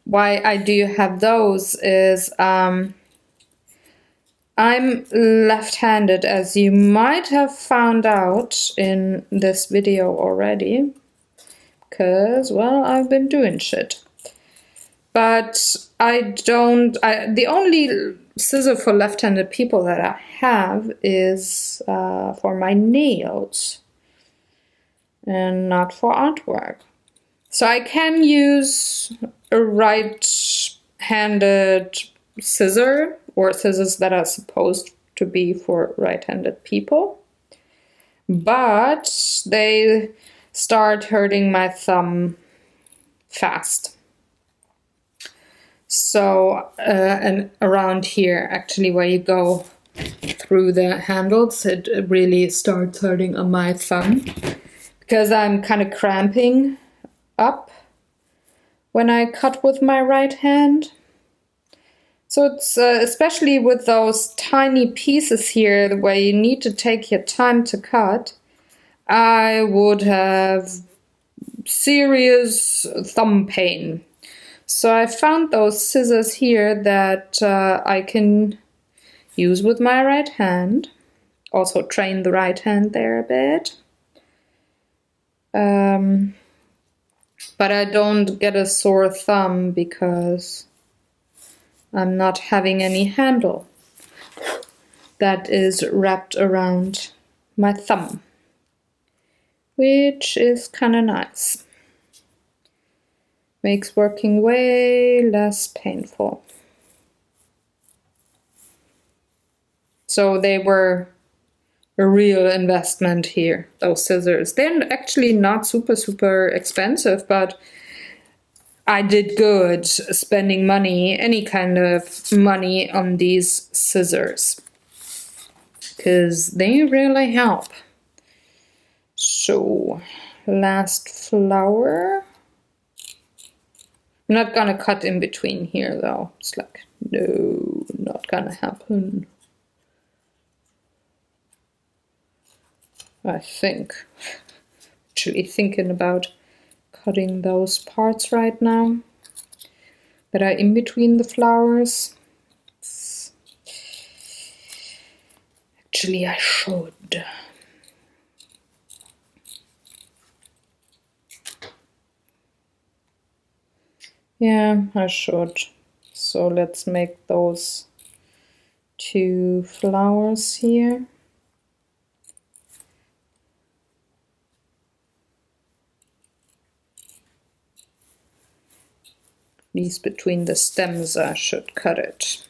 why I do have those is I'm left-handed, as you might have found out in this video already, because, well, I've been doing shit. But the only scissor for left-handed people that I have is for my nails and not for artwork. So I can use a right-handed scissor, or scissors that are supposed to be for right-handed people, but they start hurting my thumb fast. So, and around here, actually, where you go through the handles, it really starts hurting on my thumb, because I'm kind of cramping up when I cut with my right hand. So it's especially with those tiny pieces here where you need to take your time to cut, I would have serious thumb pain. So I found those scissors here that I can use with my right hand. Also train the right hand there a bit. But I don't get a sore thumb because I'm not having any handle that is wrapped around my thumb, which is kind of nice. Makes working way less painful. So they were a real investment here, those scissors. They're actually not super expensive, but I did good spending money, any kind of money, on these scissors, because they really help. So, last flower. I'm not gonna cut in between here though. It's like, no, not gonna happen. I think. Actually thinking about cutting those parts right now that are in between the flowers. Actually, I should. Yeah, I should. So let's make those 2 flowers here. At least between the stems I should cut it.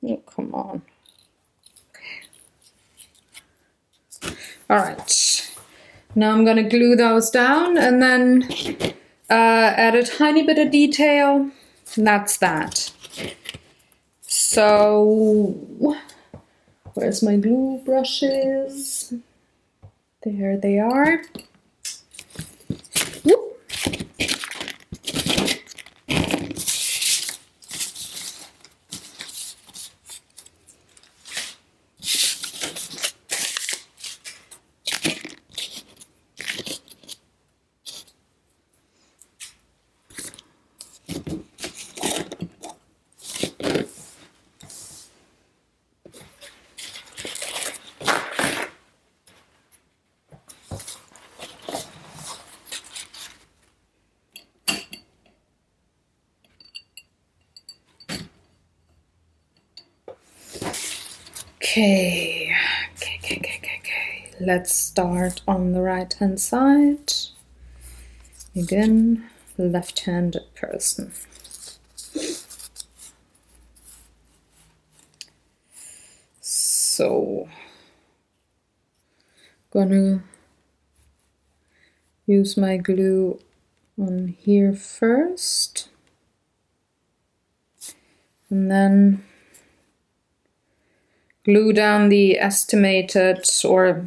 Oh, come on. Okay. All right. Now I'm gonna glue those down and then add a tiny bit of detail. And that's that. So, where's my glue brushes? There they are. Whoop. Okay. Let's start on the right hand side. Again, left-handed person. So, gonna use my glue on here first, and then glue down the estimated, or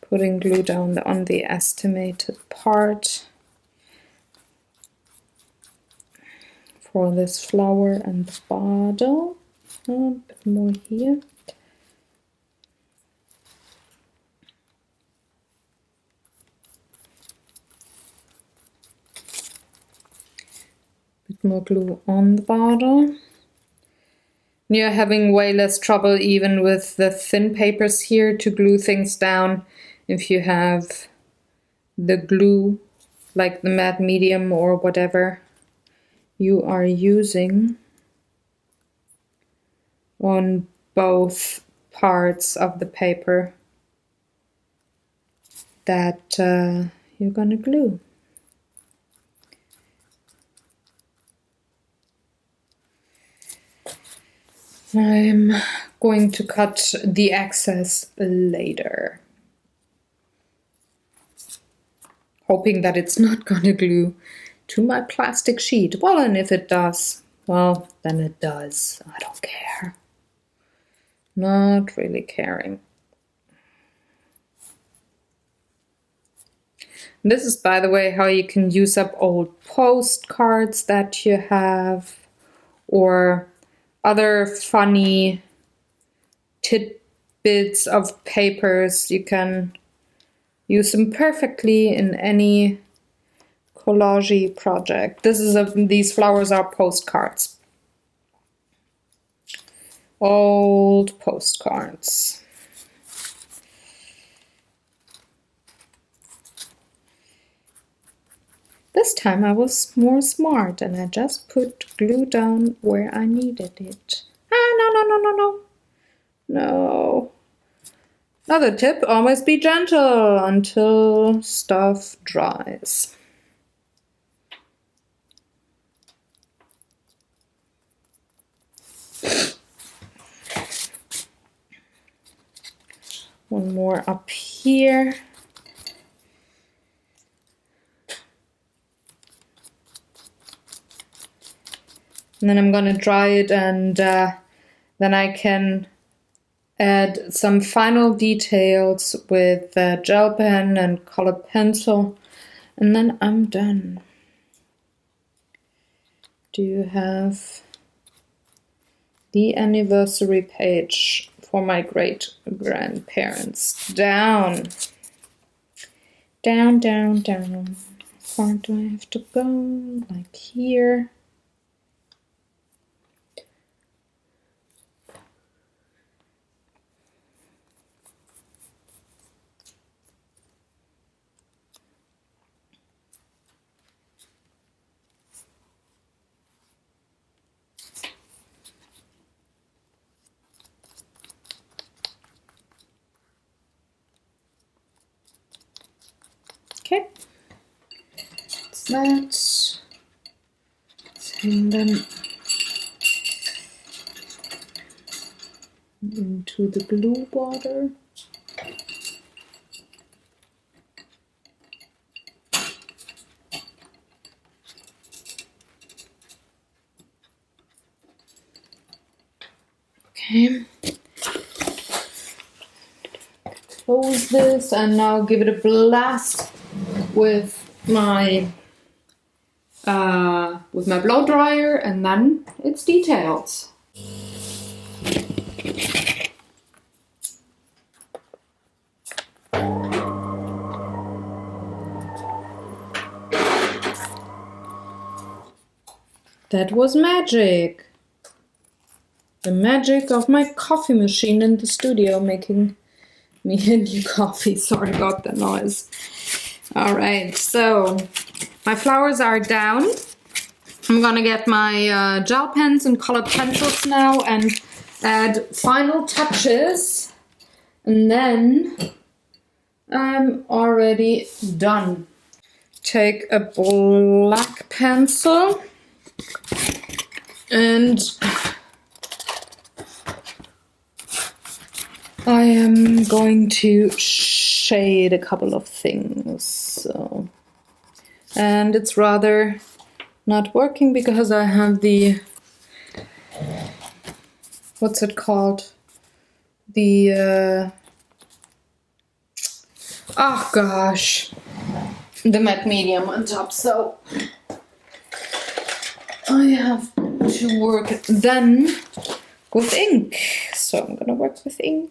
putting glue down on the estimated part for this flower and the bottle. A bit more here. Bit more glue on the bottle. You're having way less trouble even with the thin papers here to glue things down if you have the glue, like the matte medium or whatever you are using, on both parts of the paper that you're gonna glue. I'm going to cut the excess later, hoping that it's not gonna glue to my plastic sheet. Well, and if it does, well, then it does. I don't care. Not really caring. This is, by the way, how you can use up old postcards that you have, or other funny tidbits of papers. You can use them perfectly in any collage project. These flowers are postcards. Old postcards. This time I was more smart and I just put glue down where I needed it. No. Another tip, always be gentle until stuff dries. One more up here. And then I'm gonna dry it, and then I can add some final details with gel pen and colored pencil, and then I'm done. Do you have the anniversary page for my great-grandparents? Down. Down. How far do I have to go? Like here. Okay, that's that. Hang them into the glue border. Okay. Close this and now give it a blast with my blow dryer, and then it's details. That was magic. The magic of my coffee machine in the studio making me a new coffee. Sorry about the noise. All right, so my flowers are down. I'm gonna get my gel pens and colored pencils now and add final touches, and then I'm already done. Take a black pencil and I am going to shade a couple of things. So, and it's rather not working because I have the, what's it called? The, oh gosh, the matte medium on top. So I have to work then with ink. So I'm gonna work with ink.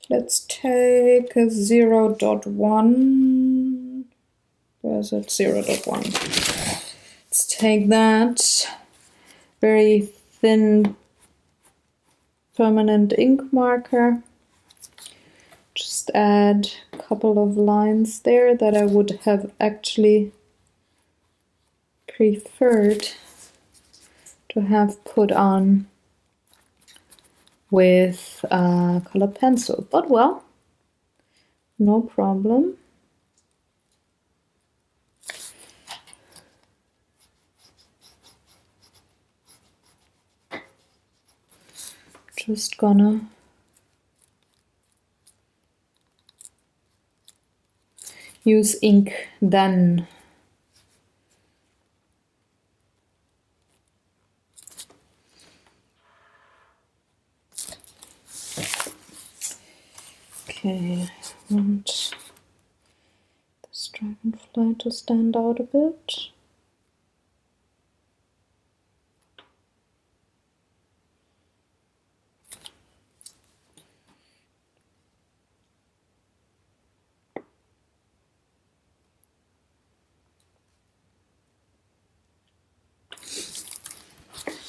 Let's take a 0.1. Where is it? 0.1. Let's take that very thin permanent ink marker. Just add a couple of lines there that I would have actually preferred to have put on with a colored pencil, but well, no problem. Just gonna use ink then. Okay, I want this dragonfly to stand out a bit.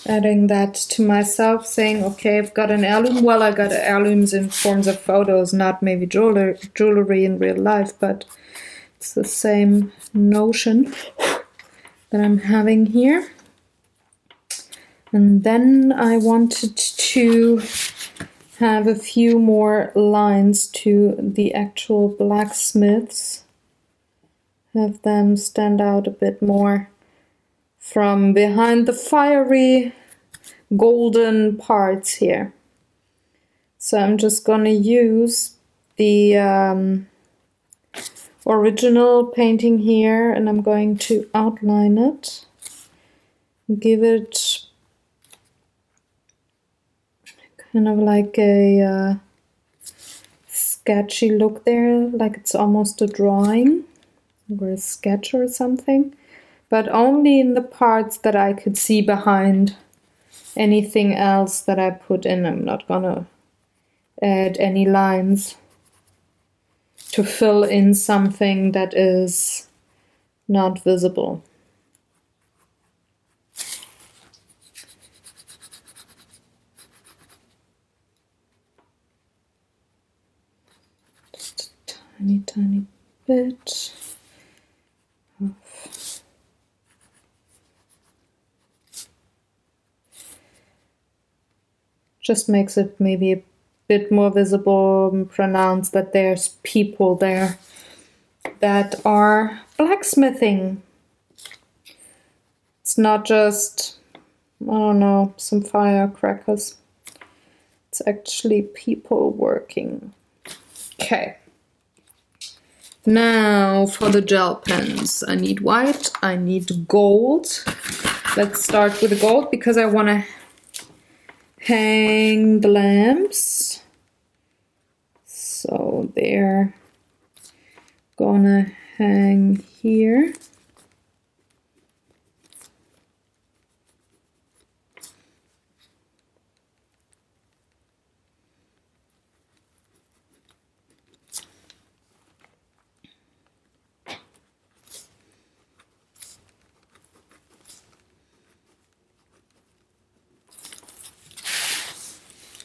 Adding that to myself, saying, okay, I've got an heirloom. Well, I got heirlooms in forms of photos, not maybe jewelry in real life, but it's the same notion that I'm having here. And then I wanted to have a few more lines to the actual blacksmiths, have them stand out a bit more from behind the fiery golden parts here. So I'm just gonna use the original painting here, and I'm going to outline it, give it kind of like a sketchy look there, like it's almost a drawing or a sketch or something, but only in the parts that I could see behind. Anything else that I put in, I'm not gonna add any lines to fill in something that is not visible. Just a tiny bit. Just makes it maybe a bit more visible and pronounced that there's people there that are blacksmithing. It's not just, I don't know, some firecrackers. It's actually people working. Okay. Now for the gel pens. I need white, I need gold. Let's start with the gold because I want to hang the lamps, so they're gonna hang here.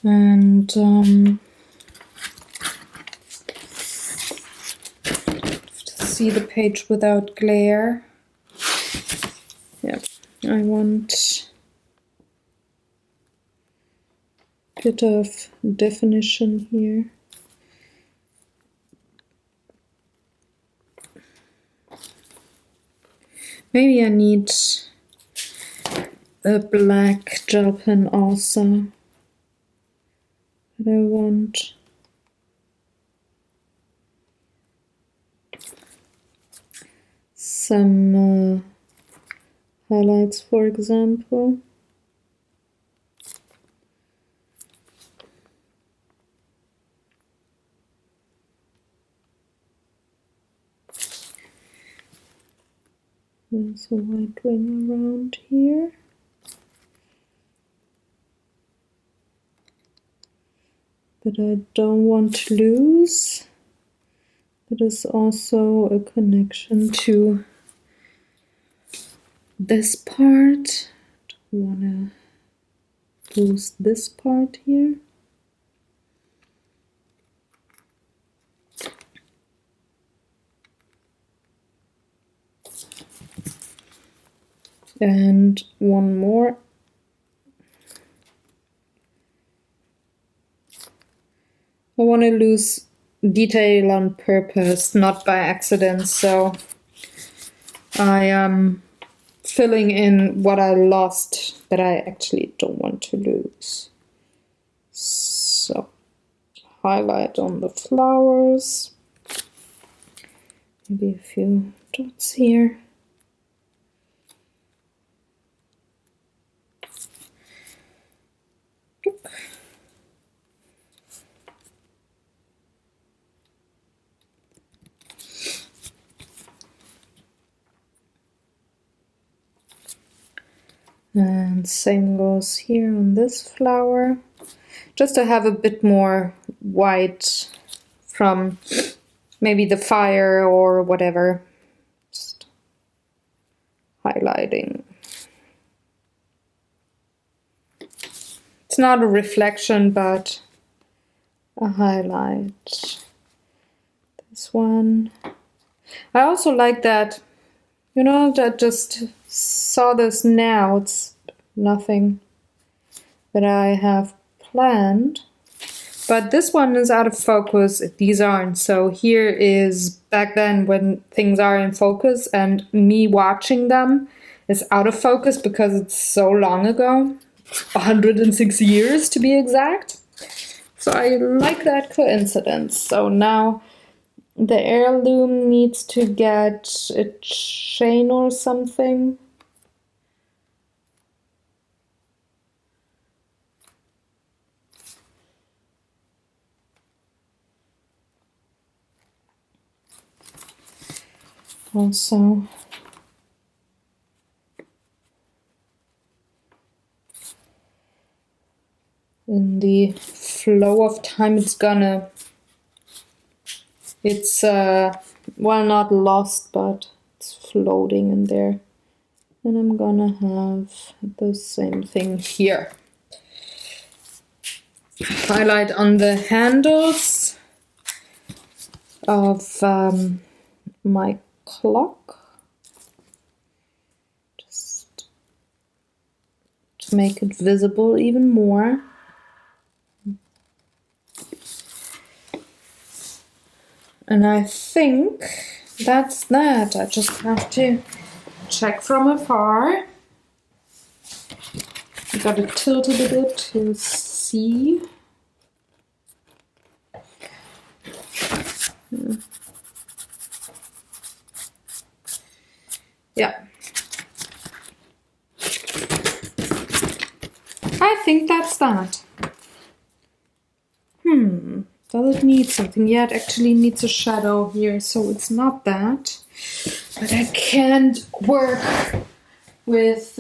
And see the page without glare. Yeah, I want bit of definition here. Maybe I need a black gel pen also. But I want some highlights, for example. There's a white ring around here. But I don't want to lose. There is also a connection to this part. Don't want to lose this part here. And one more. I want to lose detail on purpose, not by accident, so I am filling in what I lost that I actually don't want to lose. So, highlight on the flowers, maybe a few dots here. And same goes here on this flower, just to have a bit more white from maybe the fire or whatever. Just highlighting. It's not a reflection, but a highlight. This one. I also like that, you know, that just saw this now. It's nothing that I have planned. But this one is out of focus. These aren't. So here is back then when things are in focus and me watching them is out of focus because it's so long ago. 106 years to be exact. So I like that coincidence. So now the heirloom needs to get a chain or something. Also, in the flow of time, it's well, not lost, but it's floating in there. And I'm gonna have the same thing here. Highlight on the handles of my clock, just to make it visible even more. And I think that's that. I just have to check from afar. You gotta tilt it a bit to see. Yeah. I think that's that. Does it need something? Yeah, it actually needs a shadow here, so it's not that. But I can't work with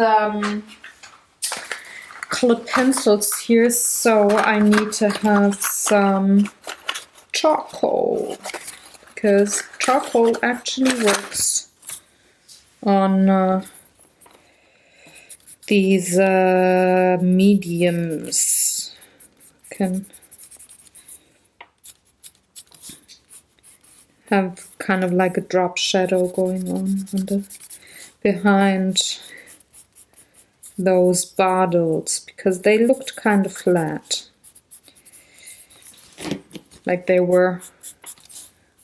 colored pencils here, so I need to have some charcoal, because charcoal actually works on these mediums. Can have kind of like a drop shadow going on behind those bardles, because they looked kind of flat. like they were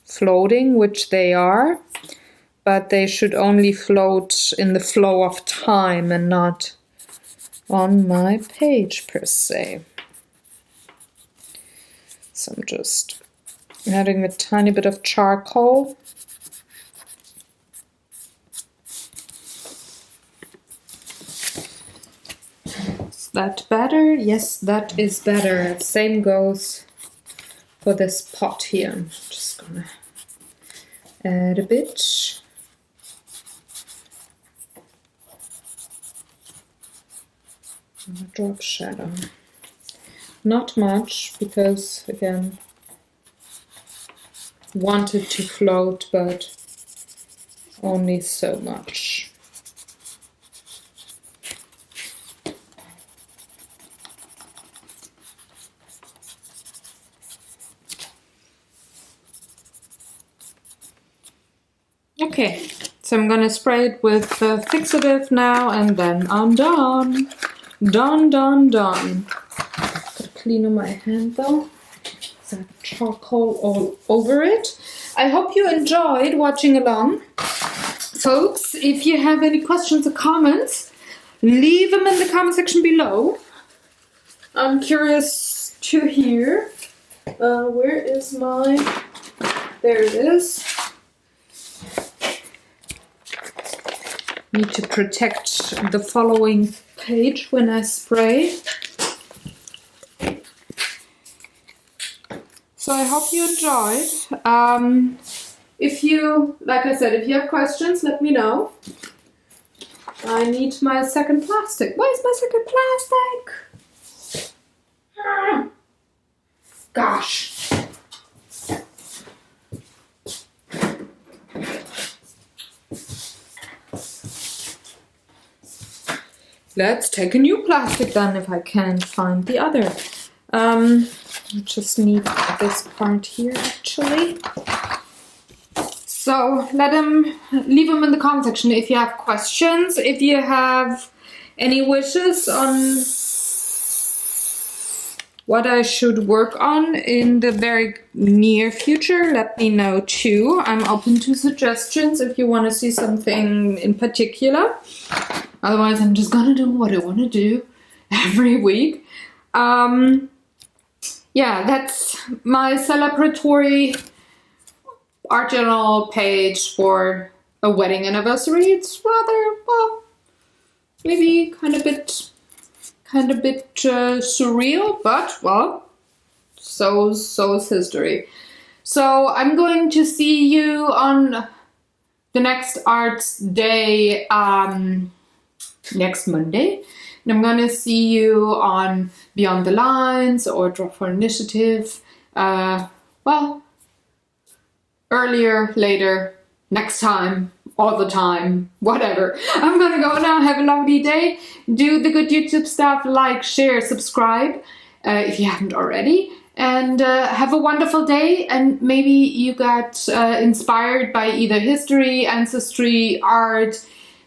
floating, which they are, but they should only float in the flow of time and not on my page per se. So I'm just adding a tiny bit of charcoal. Is that better? Yes, that is better. Same goes for this pot here. I'm just gonna add a bit. And a drop shadow. Not much, because again, wanted to float, but only so much. Okay, so I'm gonna spray it with fixative now, and then I'm done. Done. Gotta clean on my hand though. There's charcoal all over it. I hope you enjoyed watching along. Folks, if you have any questions or comments, leave them in the comment section below. I'm curious to hear. Where is my... There it is. Need to protect the following page when I spray. So I hope you enjoyed. If you, like I said, if you have questions, let me know. I need my second plastic. Where's my second plastic? Gosh. Let's take a new plastic then, if I can't find the other. I just need this part here actually. So leave them in the comment section if you have questions, if you have any wishes on what I should work on in the very near future, let me know too. I'm open to suggestions if you want to see something in particular. Otherwise, I'm just gonna do what I want to do every week. Yeah, that's my celebratory art journal page for a wedding anniversary. It's rather, well, maybe kind of bit surreal, but well, so's history. So I'm going to see you on the next ArtDay next Monday. And I'm gonna see you on Beyond the Lines or Draw for Initiative. Well, earlier, later, next time, all the time, whatever. I'm gonna go now. Have a lovely day. Do the good YouTube stuff, like, share, subscribe if you haven't already. And have a wonderful day, and maybe you got inspired by either history, ancestry, art,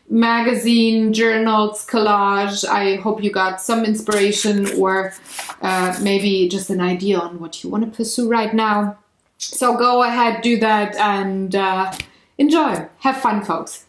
magazine, journals, collage. I hope you got some inspiration or maybe just an idea on what you want to pursue right now. So go ahead, do that, and enjoy. Have fun, folks.